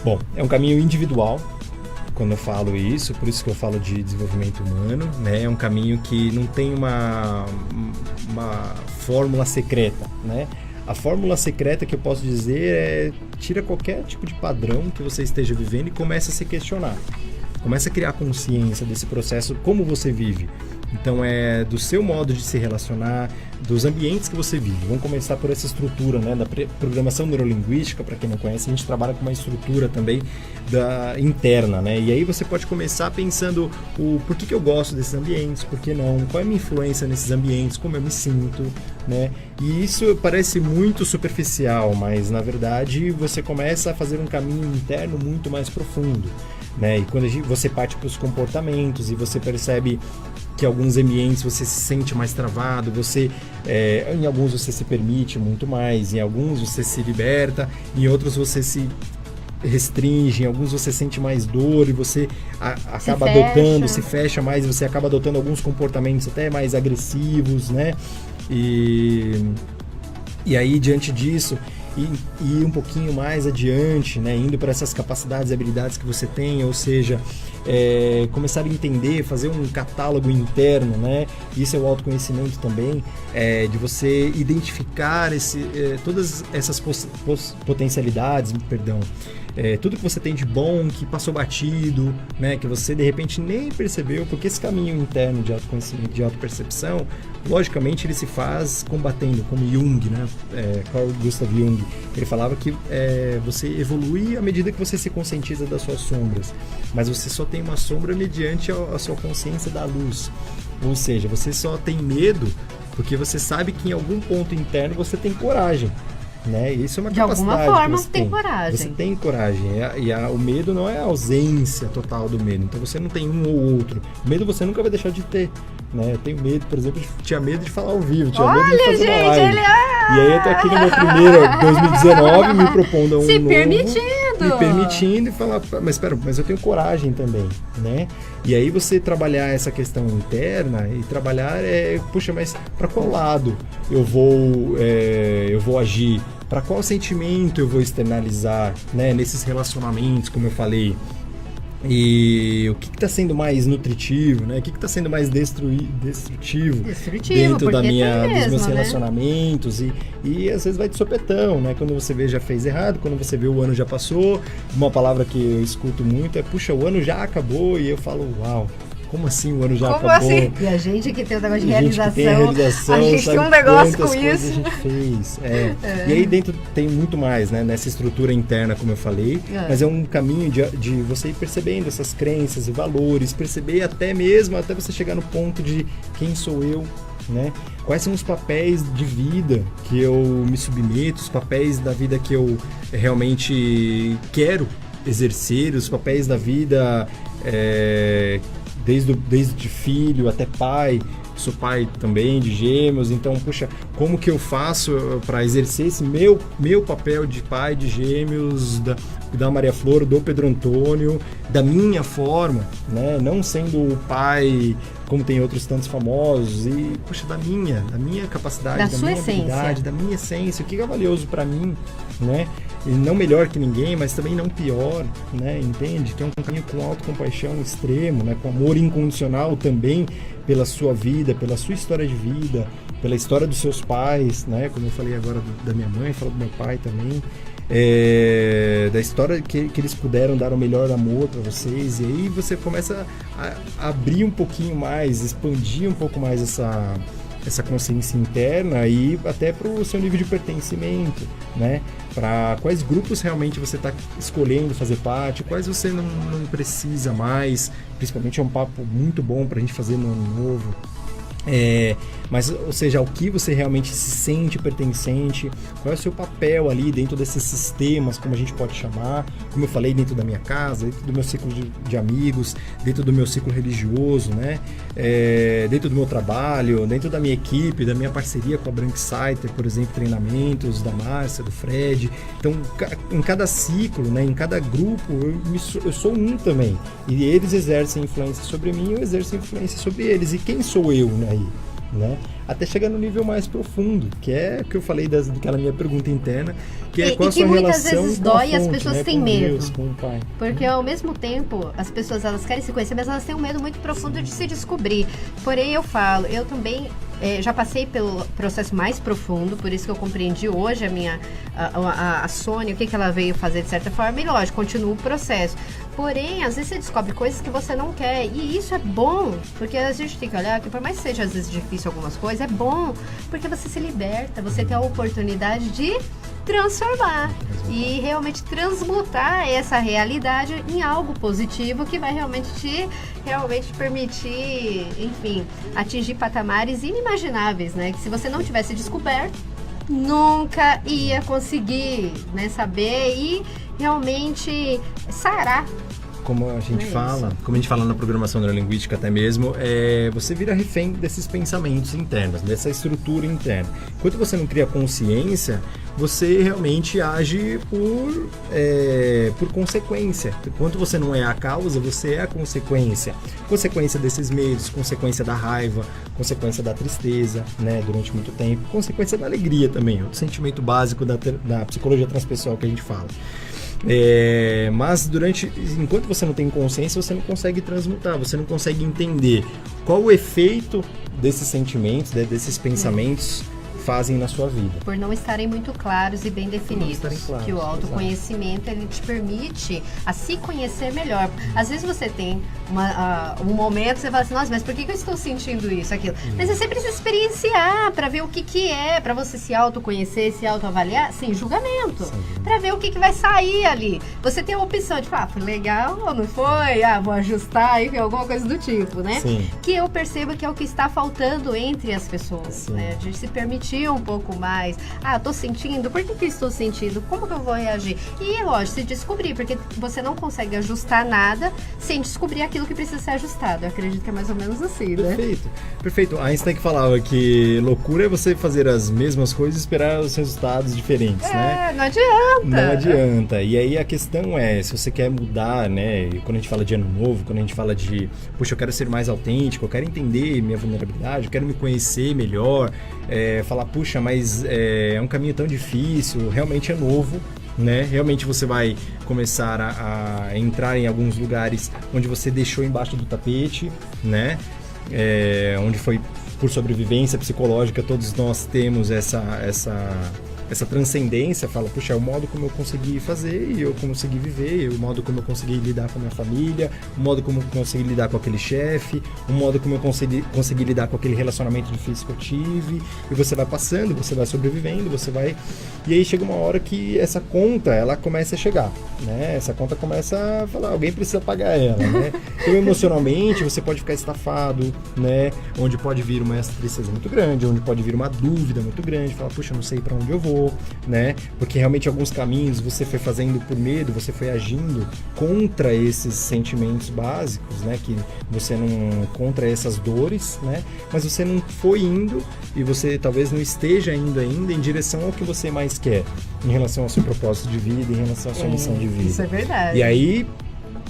Bom, é um caminho individual. Quando eu falo isso, por isso que eu falo de desenvolvimento humano, né? É um caminho que não tem uma fórmula secreta, né? A fórmula secreta que eu posso dizer tira qualquer tipo de padrão que você esteja vivendo e começa a se questionar. Começa a criar consciência desse processo, como você vive. Então do seu modo de se relacionar, dos ambientes que você vive. Vamos começar por essa estrutura, né, da programação neurolinguística. Para quem não conhece, a gente trabalha com uma estrutura também interna, né? E aí você pode começar pensando por que eu gosto desses ambientes, por que não, qual é a minha influência nesses ambientes, como eu me sinto, né? E isso parece muito superficial, mas na verdade você começa a fazer um caminho interno muito mais profundo, né? E quando você parte para os comportamentos e você percebe que em alguns ambientes você se sente mais travado, em alguns você se permite muito mais, em alguns você se liberta, em outros você se restringem, alguns você sente mais dor e você acaba adotando, se fecha mais, e você acaba adotando alguns comportamentos até mais agressivos, né? E aí, diante disso, ir um pouquinho mais adiante, né? Indo para essas capacidades e habilidades que você tem, ou seja, começar a entender, fazer um catálogo interno, né? Isso é o autoconhecimento também, de você identificar todas essas potencialidades, tudo que você tem de bom, que passou batido, né? Que você de repente nem percebeu, porque esse caminho interno de autoconhecimento, de autopercepção, logicamente ele se faz combatendo, como Jung, né? Carl Gustav Jung, ele falava que você evolui à medida que você se conscientiza das suas sombras, mas você só tem uma sombra mediante a sua consciência da luz, ou seja, você só tem medo porque você sabe que em algum ponto interno você tem coragem, né? Isso é uma capacidade. De alguma forma você tem coragem. Você tem coragem. O medo não é a ausência total do medo. Então você não tem um ou outro. O medo você nunca vai deixar de ter, né? Eu tenho medo, por exemplo, tinha medo de falar ao vivo, tinha medo de fazer uma live. E aí eu tô aqui no meu primeiro 2019 me propondo um me permitindo e falar, mas espera, mas eu tenho coragem também, né? E aí você trabalhar essa questão interna e trabalhar, puxa, mas para qual lado eu vou agir? Para qual sentimento eu vou externalizar, né? Nesses relacionamentos, como eu falei. E o que está sendo mais nutritivo, né? O que está sendo mais destrutivo dentro dos meus relacionamentos, né? E às vezes vai de sopetão, né? Quando você vê já fez errado, quando você vê o ano já passou, uma palavra que eu escuto muito é, puxa, o ano já acabou, e eu falo, uau, como assim o ano já acabou? Assim? E a gente que tem um negócio de realização, a gente tem um negócio com isso. A gente fez. E aí dentro tem muito mais, né? Nessa estrutura interna, como eu falei, mas é um caminho de você ir percebendo essas crenças e valores, perceber até você chegar no ponto de quem sou eu, né? Quais são os papéis de vida que eu me submeto, os papéis da vida que eu realmente quero exercer, os papéis da vida desde filho até pai. Sou pai também de gêmeos, então, puxa, como que eu faço para exercer esse meu papel de pai de gêmeos, da Maria Flor, do Pedro Antônio, da minha forma, né? Não sendo o pai, como tem outros tantos famosos, e, puxa, da minha capacidade, da minha habilidade, da minha essência, o que é valioso para mim, né? E não melhor que ninguém, mas também não pior, né? Entende? Que é um caminho com autocompaixão extremo, né? Com amor incondicional também pela sua vida, pela sua história de vida, pela história dos seus pais, né? Como eu falei agora da minha mãe, falo do meu pai também, da história que eles puderam dar o melhor amor para vocês, e aí você começa a abrir um pouquinho mais, expandir um pouco mais essa consciência interna e até para o seu nível de pertencimento, né? Para quais grupos realmente você está escolhendo fazer parte, quais você não precisa mais. Principalmente é um papo muito bom para a gente fazer no ano novo. Mas, ou seja, ao que você realmente se sente pertencente, qual é o seu papel ali dentro desses sistemas, como a gente pode chamar, como eu falei, dentro da minha casa, dentro do meu ciclo de amigos, dentro do meu ciclo religioso, né? Dentro do meu trabalho, dentro da minha equipe, da minha parceria com a Branksiter, por exemplo, treinamentos da Márcia, do Fred. Então, em cada ciclo, né, em cada grupo, eu sou um também, e eles exercem influência sobre mim, eu exerço influência sobre eles, e quem sou eu, né? Né? Até chegar no nível mais profundo, que é o que eu falei daquela minha pergunta interna, que é qual a sua relação muitas vezes dói e as pessoas, né, têm medo. Deus, com o Pai. Porque ao mesmo tempo, as pessoas elas querem se conhecer, mas elas têm um medo muito profundo de se descobrir. Porém, eu também já passei pelo processo mais profundo, por isso que eu compreendi hoje a Sônia, o que ela veio fazer de certa forma, e lógico, continua o processo. Porém, às vezes você descobre coisas que você não quer, e isso é bom, porque a gente tem que olhar que por mais que seja às vezes difícil algumas coisas, é bom, porque você se liberta, você tem a oportunidade de transformar e realmente transmutar essa realidade em algo positivo que vai realmente te permitir, enfim, atingir patamares inimagináveis, né? Que se você não tivesse descoberto, nunca ia conseguir, né, saber e realmente sarar como a gente fala na programação neurolinguística até mesmo, você vira refém desses pensamentos internos, dessa estrutura interna. Enquanto você não cria consciência, você realmente age por consequência. Enquanto você não é a causa, você é a consequência. Consequência desses medos, consequência da raiva, consequência da tristeza, né, durante muito tempo, consequência da alegria também, o sentimento básico da psicologia transpessoal que a gente fala. Mas enquanto você não tem consciência, você não consegue transmutar, você não consegue entender qual o efeito desses sentimentos, desses pensamentos fazem na sua vida. Por não estarem muito claros e bem definidos. Claros, que o autoconhecimento, ele te permite a se conhecer melhor. Às vezes você tem um momento que você fala assim, nossa, mas por que eu estou sentindo isso, aquilo? Mas você precisa experienciar para ver o que é, para você se autoconhecer, se autoavaliar, sem julgamento. Para ver o que vai sair ali. Você tem a opção de falar, foi legal ou não foi? Vou ajustar, enfim, alguma coisa do tipo, né? Sim. Que eu percebo que é o que está faltando entre as pessoas, né? De se permitir um pouco mais. Tô sentindo, por que eu estou sentindo? Como que eu vou reagir? E, lógico, se descobrir, porque você não consegue ajustar nada sem descobrir aquilo que precisa ser ajustado. Eu acredito que é mais ou menos assim, né? Perfeito. Einstein que falava que loucura é você fazer as mesmas coisas e esperar os resultados diferentes, né? Não adianta. Não adianta. E aí a questão se você quer mudar, né? Quando a gente fala de ano novo, quando a gente fala de, eu quero ser mais autêntico, eu quero entender minha vulnerabilidade, eu quero me conhecer melhor, falar, mas é um caminho tão difícil, realmente é novo, né? Realmente você vai começar a entrar em alguns lugares onde você deixou embaixo do tapete, né? Onde foi por sobrevivência psicológica, todos nós temos essa transcendência, fala, é o modo como eu consegui fazer e eu consegui viver, o modo como eu consegui lidar com a minha família, o modo como eu consegui lidar com aquele chefe, o modo como eu consegui lidar com aquele relacionamento difícil que eu tive, e você vai passando, você vai sobrevivendo, e aí chega uma hora que essa conta, ela começa a chegar, né? Essa conta começa a falar, alguém precisa pagar ela, né? Então, emocionalmente, você pode ficar estafado, né? Onde pode vir uma tristeza muito grande, onde pode vir uma dúvida muito grande, falar, não sei para onde eu vou, né? Porque realmente alguns caminhos você foi fazendo por medo, você foi agindo contra esses sentimentos básicos, né? Que você não contra essas dores, né? Mas você não foi indo e você talvez não esteja indo ainda em direção ao que você mais quer em relação ao seu propósito de vida, em relação à sua missão de vida. Isso é verdade. E aí,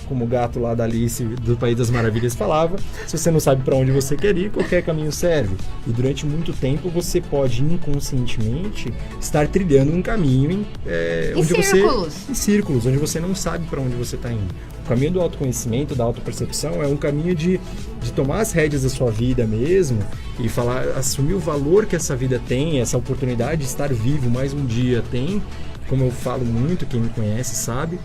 como o gato lá da Alice do País das Maravilhas falava, se você não sabe para onde você quer ir, qualquer caminho serve. E durante muito tempo você pode inconscientemente estar trilhando um caminho em círculos, onde você não sabe para onde você está indo. O caminho do autoconhecimento, da autopercepção, é um caminho de tomar as rédeas da sua vida mesmo e assumir o valor que essa vida tem, essa oportunidade de estar vivo mais um dia tem, como eu falo muito, quem me conhece sabe.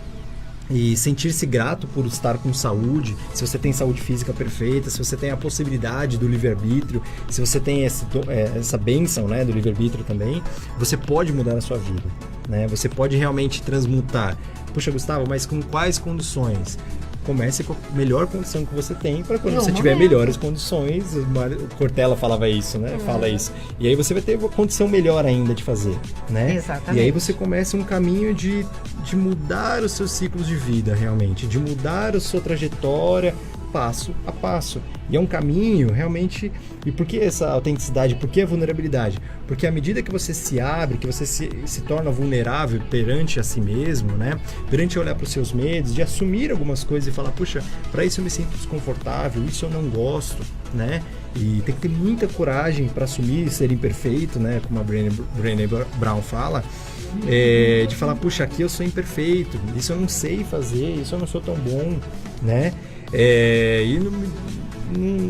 E sentir-se grato por estar com saúde, se você tem saúde física perfeita, se você tem a possibilidade do livre-arbítrio, se você tem essa bênção, né, do livre-arbítrio também, você pode mudar a sua vida, né? Você pode realmente transmutar. Puxa, Gustavo, mas com quais condições? Comece com a melhor condição que você tem para quando você tiver melhores condições. O Cortella falava isso, né? Fala isso. E aí você vai ter uma condição melhor ainda de fazer, né? Exatamente. E aí você começa um caminho de mudar os seus ciclos de vida, realmente. De mudar a sua trajetória passo a passo. E é um caminho realmente... E por que essa autenticidade? Por que a vulnerabilidade? Porque à medida que você se abre, que você se torna vulnerável perante a si mesmo, né? Perante olhar para os seus medos, de assumir algumas coisas e falar, puxa, para isso eu me sinto desconfortável, isso eu não gosto, né? E tem que ter muita coragem para assumir ser imperfeito, né? Como a Brené Brown fala, de falar, puxa, aqui eu sou imperfeito, isso eu não sei fazer, isso eu não sou tão bom, né? E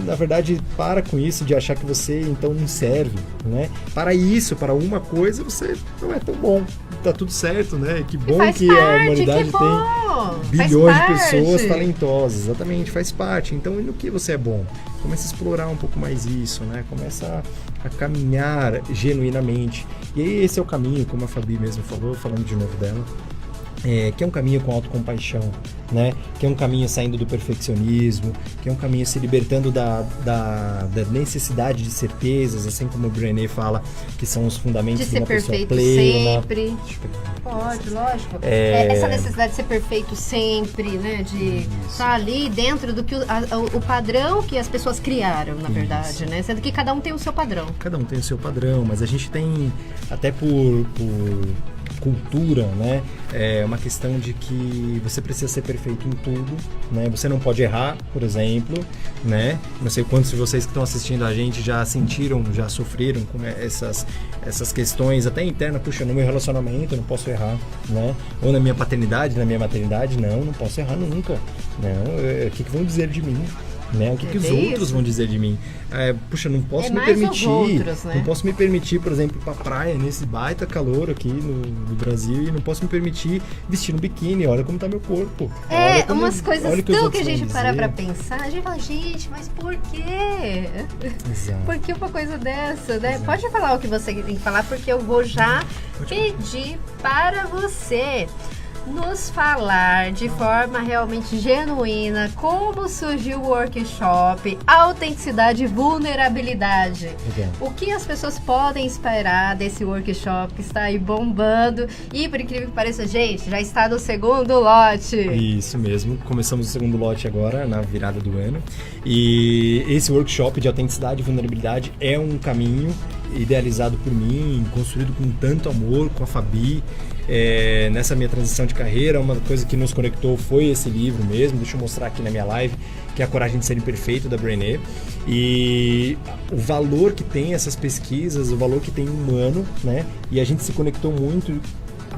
na verdade, para com isso de achar que você então não serve, né? Para uma coisa você não é tão bom, tá tudo certo, né? Que bom que a humanidade tem bilhões de pessoas talentosas, exatamente, faz parte. Então, e no que você é bom? Começa a explorar um pouco mais isso, né? Começa a caminhar genuinamente. E aí esse é o caminho, como a Fabi mesmo falou, falando de novo dela. que é um caminho com autocompaixão, né? Que é um caminho saindo do perfeccionismo, que é um caminho se libertando da necessidade de certezas, assim como o Brené fala, que são os fundamentos de uma pessoa plena. De ser perfeito sempre. Pode, lógico. Essa necessidade de ser perfeito sempre, né? De estar ali dentro do que o padrão que as pessoas criaram, na verdade, né? Sendo que cada um tem o seu padrão. Cada um tem o seu padrão, mas a gente tem, até por cultura, né? É uma questão de que você precisa ser perfeito em tudo, né? Você não pode errar, por exemplo, né? Não sei quantos de vocês que estão assistindo a gente já sentiram, já sofreram com essas questões até internas. Puxa, no meu relacionamento eu não posso errar, né? Ou na minha paternidade, na minha maternidade, não posso errar nunca. Não, o que vão dizer de mim? Né? O que os outros vão dizer de mim? Puxa, não posso me permitir. Outros, né? Não posso me permitir, por exemplo, ir pra praia nesse baita calor aqui no Brasil, e não posso me permitir vestir um biquíni. Olha como tá meu corpo. Umas coisas tão que a gente para pra pensar. A gente fala, gente, mas por quê? Exato. Por que uma coisa dessa, né? Exato. Pode falar o que você tem que falar, porque eu vou já pedir para você nos falar de forma realmente genuína como surgiu o workshop Autenticidade e Vulnerabilidade. O que as pessoas podem esperar desse workshop que está aí bombando e, por incrível que pareça, gente, já está no segundo lote. Isso mesmo, começamos o segundo lote agora, na virada do ano, e esse workshop de Autenticidade e Vulnerabilidade é um caminho idealizado por mim, construído com tanto amor, com a Fabi. Nessa minha transição de carreira, uma coisa que nos conectou foi esse livro mesmo. Deixa eu mostrar aqui na minha live, que é A Coragem de Ser Imperfeito, da Brené. E o valor que tem essas pesquisas, o valor que tem humano, né? E a gente se conectou muito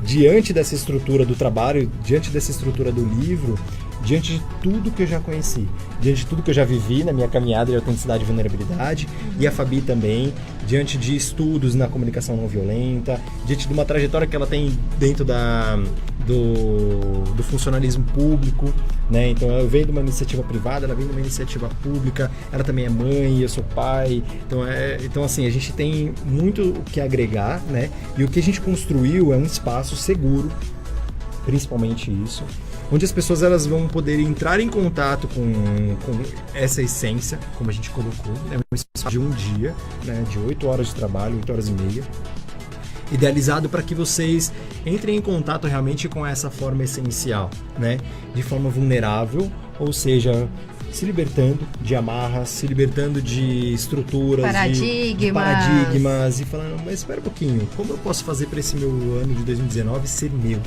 diante dessa estrutura do trabalho, diante dessa estrutura do livro, diante de tudo que eu já conheci, diante de tudo que eu já vivi na minha caminhada de autenticidade e vulnerabilidade, e a Fabi também, diante de estudos na comunicação não violenta, diante de uma trajetória que ela tem dentro do funcionalismo público, né? Então eu venho de uma iniciativa privada, ela vem de uma iniciativa pública, ela também é mãe, eu sou pai, então assim, a gente tem muito o que agregar, né? E o que a gente construiu é um espaço seguro, principalmente isso, onde as pessoas elas vão poder entrar em contato com essa essência, como a gente colocou, né? Um espaço de um dia, né? De 8 horas de trabalho, 8 horas e meia, idealizado para que vocês entrem em contato realmente com essa forma essencial, né? De forma vulnerável, ou seja, se libertando de amarras, se libertando de estruturas, de paradigmas, e falando, mas espera um pouquinho, como eu posso fazer para esse meu ano de 2019 ser meu?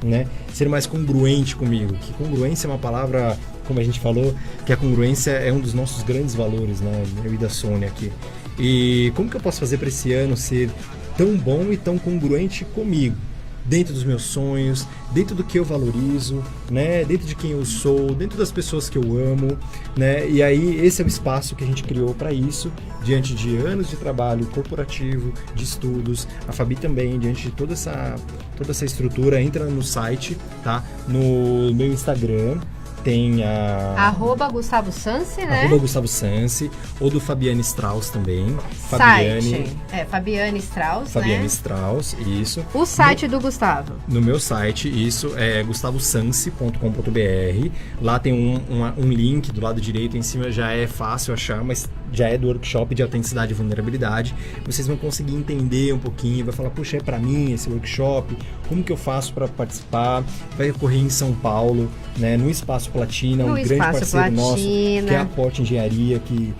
Né? Ser mais congruente comigo, que congruência é uma palavra, como a gente falou, que a congruência é um dos nossos grandes valores, né? Eu e da Sônia aqui. E como que eu posso fazer para esse ano ser tão bom e tão congruente comigo? Dentro dos meus sonhos, dentro do que eu valorizo, né? Dentro de quem eu sou, dentro das pessoas que eu amo, né? E aí esse é o espaço que a gente criou para isso, diante de anos de trabalho corporativo, de estudos. A Fabi também, diante de toda essa estrutura, entra no site, tá? No meu Instagram tem a... @Gustavo Sansi, né? @Gustavo Sansi, ou do Fabiane Strauss também. Fabiane Strauss, Fabiane né? Strauss, isso. O site do Gustavo. No meu site, isso é gustavosansi.com.br. Lá tem um link do lado direito, em cima já é fácil achar, mas já é do workshop de autenticidade e vulnerabilidade. Vocês vão conseguir entender um pouquinho, vai falar, puxa, é pra mim esse workshop, como que eu faço para participar? Vai ocorrer em São Paulo, né, no Espaço Platina, um grande parceiro nosso, que é a Porte Engenharia, que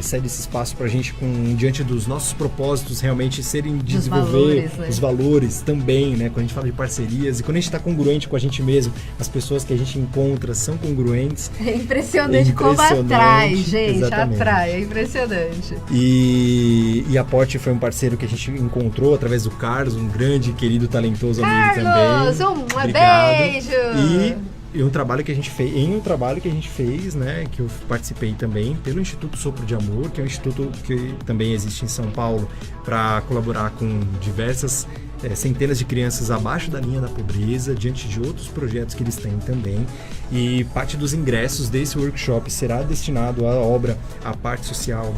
cede esse espaço pra gente diante dos nossos propósitos realmente serem desenvolver os valores também, né? Quando a gente fala de parcerias e quando a gente tá congruente com a gente mesmo, as pessoas que a gente encontra são congruentes. É impressionante como atrai, gente, exatamente. Atrai, é impressionante. E a Porte foi um parceiro que a gente encontrou através do Carlos, um grande, querido, talentoso amigo também. Carlos, beijo! E um trabalho que a gente fez, né, que eu participei também pelo Instituto Sopro de Amor, que é um instituto que também existe em São Paulo para colaborar com diversas centenas de crianças abaixo da linha da pobreza, diante de outros projetos que eles têm também. E parte dos ingressos desse workshop será destinado à obra, à parte social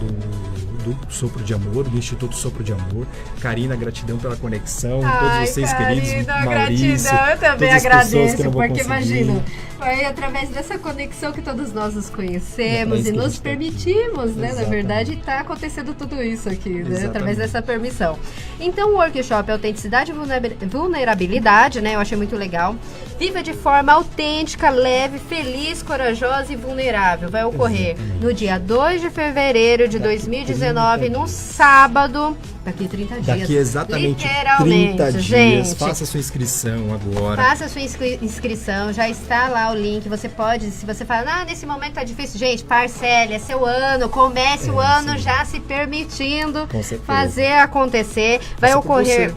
do Sopro de Amor, do Instituto Sopro de Amor. Karina, gratidão pela conexão. Todos vocês, Karina, queridos, Maurício, gratidão, eu também todas as agradeço, que eu não vou porque conseguir. imagina, foi através dessa conexão que todos nós nos conhecemos e nos permitimos, né? Na verdade, está acontecendo tudo isso aqui, né? Através dessa permissão. Então, o workshop Autenticidade e Vulnerabilidade, né? Eu achei muito legal. Viva de forma autêntica, leve, feliz, corajosa e vulnerável. Vai ocorrer no dia 2 de fevereiro de 2019, num sábado. Daqui 30 dias. Daqui exatamente 30 dias. Gente, faça sua inscrição agora. Faça sua inscrição, já está lá o link. Você pode, se você fala, nesse momento tá difícil, gente, parcele, é seu ano, comece o ano já se permitindo fazer acontecer. Vai ocorrer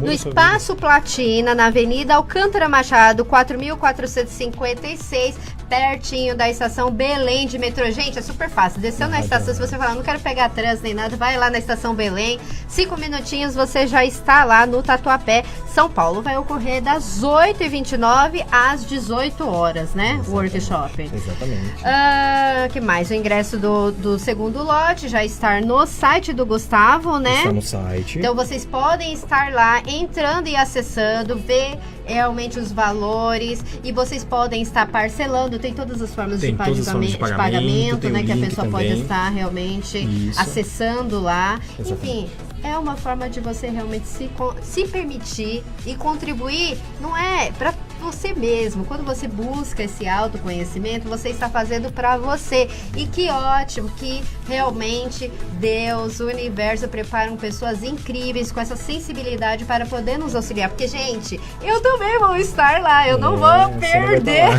no Espaço Platina, na Avenida Alcântara Machado, 4.456, pertinho da estação Belém de metrô. Gente, é super fácil. Desceu na estação, se você falar, não quero pegar trânsito nem nada, vai lá na estação Belém. 5 minutinhos você já está lá no Tatuapé, São Paulo. Vai ocorrer das 8h29 às 18 horas, né? O workshop. Exatamente. Que mais? O ingresso do segundo lote já está no site do Gustavo, né? Está no site. Então vocês podem estar lá entrando e acessando, ver realmente os valores, e vocês podem estar parcelando, tem todas as formas de pagamento, né, que a pessoa pode estar realmente acessando lá. Enfim, é uma forma de você realmente se permitir e contribuir, não é para você mesmo. Quando você busca esse autoconhecimento, você está fazendo para você. E que ótimo que realmente Deus, o universo preparam pessoas incríveis com essa sensibilidade para poder nos auxiliar. Porque, gente, eu também vou estar lá, eu não vou perder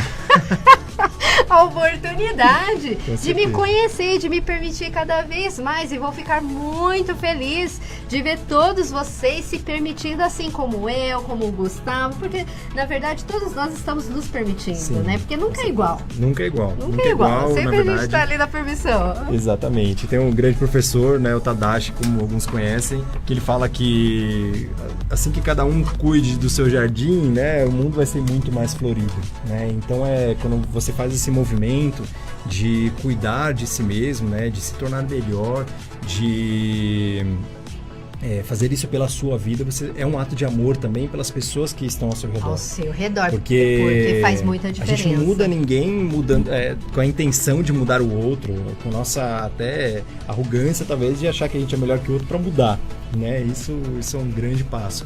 a oportunidade de me conhecer, de me permitir cada vez mais, e vou ficar muito feliz de ver todos vocês se permitindo, assim como eu, como o Gustavo, porque na verdade todos nós estamos nos permitindo, né? Porque nunca é igual. Nunca é igual. Nunca é igual. Sempre a gente tá ali na permissão. Exatamente. Tem um grande professor, né, o Tadashi, como alguns conhecem, que ele fala que assim que cada um cuide do seu jardim, né, o mundo vai ser muito mais florido, né? Então quando você faz esse movimento de cuidar de si mesmo, né, de se tornar melhor, de fazer isso pela sua vida, é um ato de amor também pelas pessoas que estão ao seu redor. Ao seu redor, porque faz muita diferença. A gente não muda ninguém mudando, com a intenção de mudar o outro, com nossa até arrogância talvez de achar que a gente é melhor que o outro para mudar, né? Isso é um grande passo.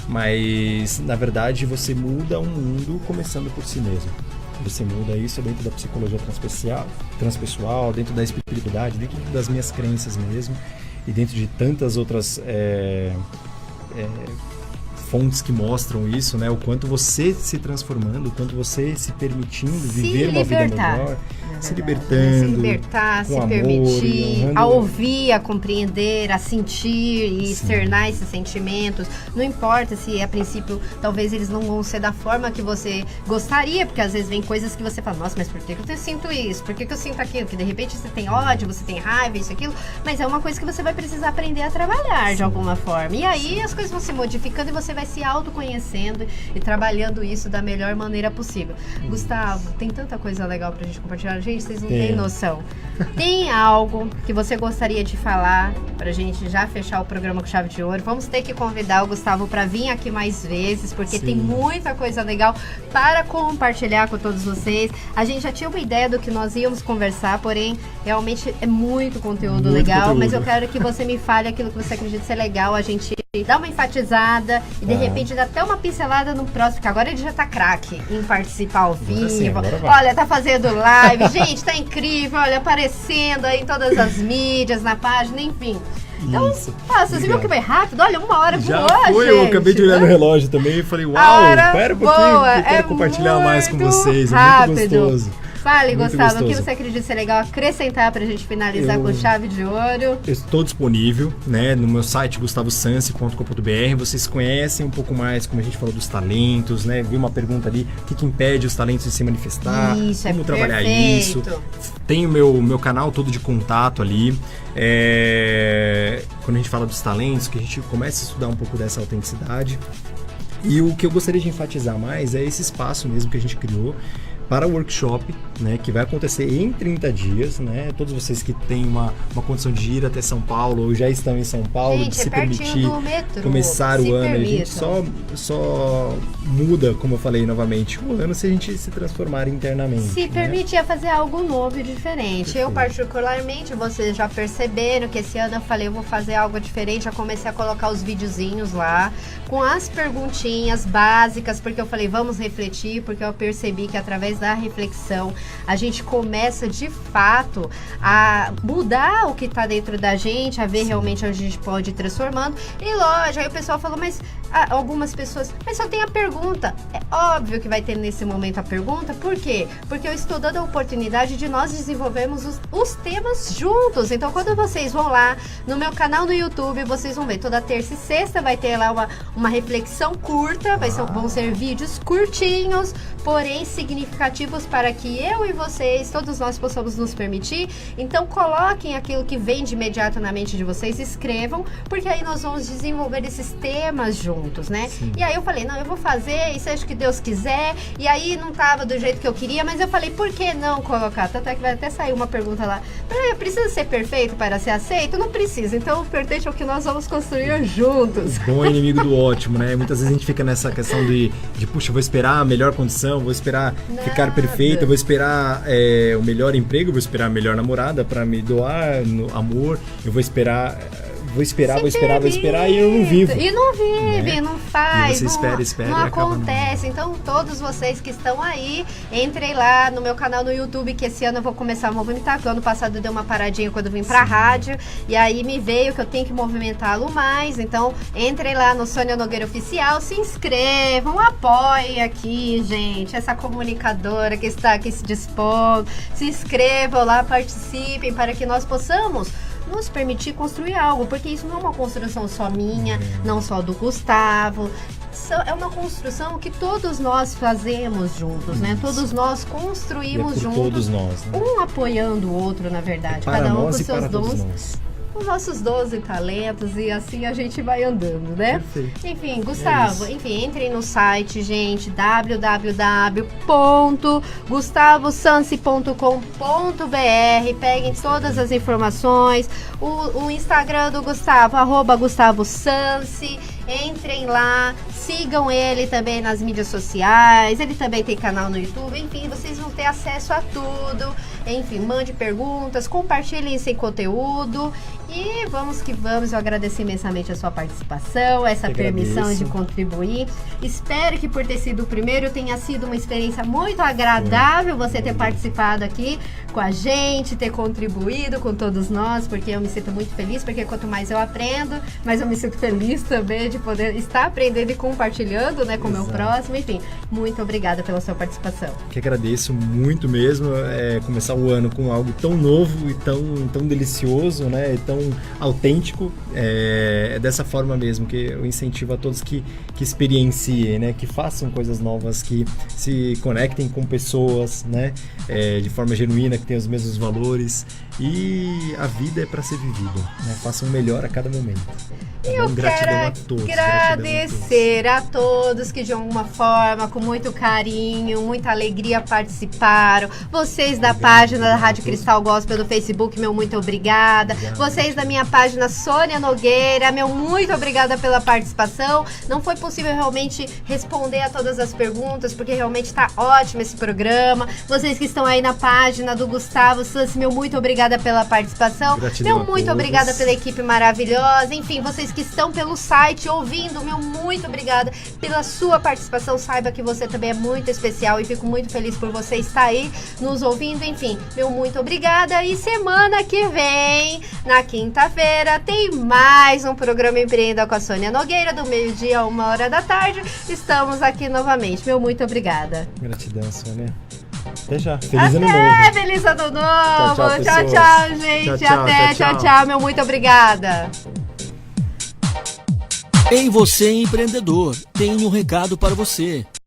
Mas na verdade você muda um mundo começando por si mesmo. Você muda isso dentro da psicologia transpessoal, dentro da espiritualidade, dentro das minhas crenças mesmo, e dentro de tantas outras fontes que mostram isso, né? O quanto você se transformando, o quanto você se permitindo viver uma vida melhor, se libertando, se libertar, se amor, permitir, a ouvir, a compreender, a sentir e externar esses sentimentos. Não importa se a princípio talvez eles não vão ser da forma que você gostaria, porque às vezes vem coisas que você fala, nossa, mas por que eu sinto isso? Por que eu sinto aquilo? Que de repente você tem ódio, você tem raiva, isso, aquilo, mas é uma coisa que você vai precisar aprender a trabalhar de alguma forma. E aí as coisas vão se modificando e você vai se autoconhecendo e trabalhando isso da melhor maneira possível. Gustavo, tem tanta coisa legal pra gente compartilhar. Gente, vocês não têm noção. Tem algo que você gostaria de falar pra gente já fechar o programa com chave de ouro? Vamos ter que convidar o Gustavo pra vir aqui mais vezes, porque tem muita coisa legal para compartilhar com todos vocês. A gente já tinha uma ideia do que nós íamos conversar, porém, realmente é muito conteúdo legal, mas eu quero que você me fale aquilo que você acredita ser legal, a gente dá uma enfatizada e de repente dá até uma pincelada no próximo, porque agora ele já tá craque em participar ao vivo. Olha, tá fazendo live, gente, tá incrível, olha, aparecendo aí em todas as mídias, na página, enfim. Então, você viu que foi rápido? Olha, 1 hora já voou, foi, gente. Eu acabei de olhar no relógio também e falei, uau, pera um pouquinho, eu quero compartilhar mais com vocês, é muito gostoso. Fale, Muito Gustavo, gostoso. o que você acredita ser legal acrescentar pra gente finalizar com chave de ouro? Eu estou disponível, né, no meu site gustavosansi.com.br. Vocês conhecem um pouco mais, como a gente falou, dos talentos, né? Vi uma pergunta ali, o que impede os talentos de se manifestar, Isso, como trabalhar perfeito. isso. Tem o meu canal todo de contato ali. Quando a gente fala dos talentos, que a gente começa a estudar um pouco dessa autenticidade. E o que eu gostaria de enfatizar mais é esse espaço mesmo que a gente criou para o workshop, né, que vai acontecer em 30 dias, né? Todos vocês que têm uma condição de ir até São Paulo ou já estão em São Paulo, Gente, de se pertinho permitir do metrô, começar se o ano, a permitam. gente só muda, como eu falei novamente, o ano se a gente se transformar internamente. Se né? permitir fazer algo novo e diferente. Perfeito. Eu, particularmente, vocês já perceberam que esse ano eu falei, eu vou fazer algo diferente. Já comecei a colocar os videozinhos lá, com as perguntinhas básicas, porque eu falei, vamos refletir, porque eu percebi que através da reflexão, a gente começa de fato a mudar o que está dentro da gente, a ver realmente onde a gente pode ir transformando. E lógico, aí o pessoal falou, mas algumas pessoas, mas só tem a pergunta. É óbvio que vai ter nesse momento a pergunta, por quê? Porque eu estou dando a oportunidade de nós desenvolvermos os temas juntos. Então, quando vocês vão lá no meu canal no YouTube, vocês vão ver, toda terça e sexta vai ter lá uma reflexão curta, vão ser vídeos curtinhos, porém significativos para que eu e vocês, todos nós possamos nos permitir. Então, coloquem aquilo que vem de imediato na mente de vocês, escrevam, porque aí nós vamos desenvolver esses temas juntos, né? Sim. E aí eu falei, não, eu vou fazer, e seja o que Deus quiser, e aí não tava do jeito que eu queria, mas eu falei, por que não colocar? Tanto é que vai até sair uma pergunta lá, precisa ser perfeito para ser aceito? Não precisa, então o importante é o que nós vamos construir juntos. O bom é inimigo do ótimo, né? Muitas vezes a gente fica nessa questão de puxa, vou esperar a melhor condição, vou esperar ficar perfeito, vou esperar o melhor emprego, vou esperar a melhor namorada para me doar no amor, eu vou esperar e eu não vivo. E não vive, né? não faz, E você espera não e acaba acontece. Então, todos vocês que estão aí, entrem lá no meu canal no YouTube, que esse ano eu vou começar a movimentar, porque ano passado deu uma paradinha quando eu vim pra rádio, e aí me veio que eu tenho que movimentá-lo mais. Então, entrem lá no Sônia Nogueira Oficial, se inscrevam, apoiem aqui, gente, essa comunicadora que está aqui se dispondo. Se inscrevam lá, participem, para que nós possamos nos permitir construir algo, porque isso não é uma construção só minha, não só do Gustavo, é uma construção que todos nós fazemos juntos, né? Todos nós construímos juntos, todos nós, né? Um apoiando o outro, na verdade, Para cada um nós com e seus para todos dons. nós. Os nossos 12 talentos, e assim a gente vai andando, né? Perfeito. Enfim, Gustavo, entrem no site, gente, www.gustavosansi.com.br, peguem todas as informações, o Instagram do Gustavo, @GustavoSansi, entrem lá, sigam ele também nas mídias sociais, ele também tem canal no YouTube, enfim, vocês vão ter acesso a tudo. Enfim, mande perguntas, compartilhem esse conteúdo e vamos que vamos. Eu agradeço imensamente a sua participação, essa permissão de contribuir. Espero que por ter sido o primeiro tenha sido uma experiência muito agradável você ter participado aqui com a gente, ter contribuído com todos nós, porque eu me sinto muito feliz, porque quanto mais eu aprendo, mais eu me sinto feliz também de poder estar aprendendo e compartilhando, né, com o meu próximo. Enfim, muito obrigada pela sua participação. Que agradeço muito mesmo, começar o ano com algo tão novo e tão delicioso, né, e tão autêntico, é dessa forma mesmo que eu incentivo a todos que experienciem, né, que façam coisas novas, que se conectem com pessoas, né, de forma genuína, que tenham os mesmos valores, e a vida é para ser vivida, né, façam o melhor a cada momento. Eu quero agradecer a todos que de alguma forma, com muito carinho, muita alegria participaram. Vocês da página da Rádio Cristal Gospel do Facebook, meu muito obrigada. Vocês da minha página Sônia Nogueira, meu muito obrigada pela participação. Não foi possível realmente responder a todas as perguntas, porque realmente está ótimo esse programa. Vocês que estão aí na página do Gustavo Sansi, meu muito obrigada pela participação. Gratidão meu muito obrigada pela equipe maravilhosa. Enfim, vocês que estão pelo site ouvindo, meu muito obrigada pela sua participação. Saiba que você também é muito especial e fico muito feliz por você estar aí nos ouvindo. Enfim, meu muito obrigada, e semana que vem, na quinta-feira, tem mais um programa Empreenda com a Sônia Nogueira, do meio-dia a 1h da tarde. Estamos aqui novamente. Meu muito obrigada. Gratidão, Sônia. Até já. Feliz ano novo. Feliz ano novo. Tchau, Tchau, gente. Até. Tchau, meu muito obrigada. Ei, você empreendedor, tenho um recado para você.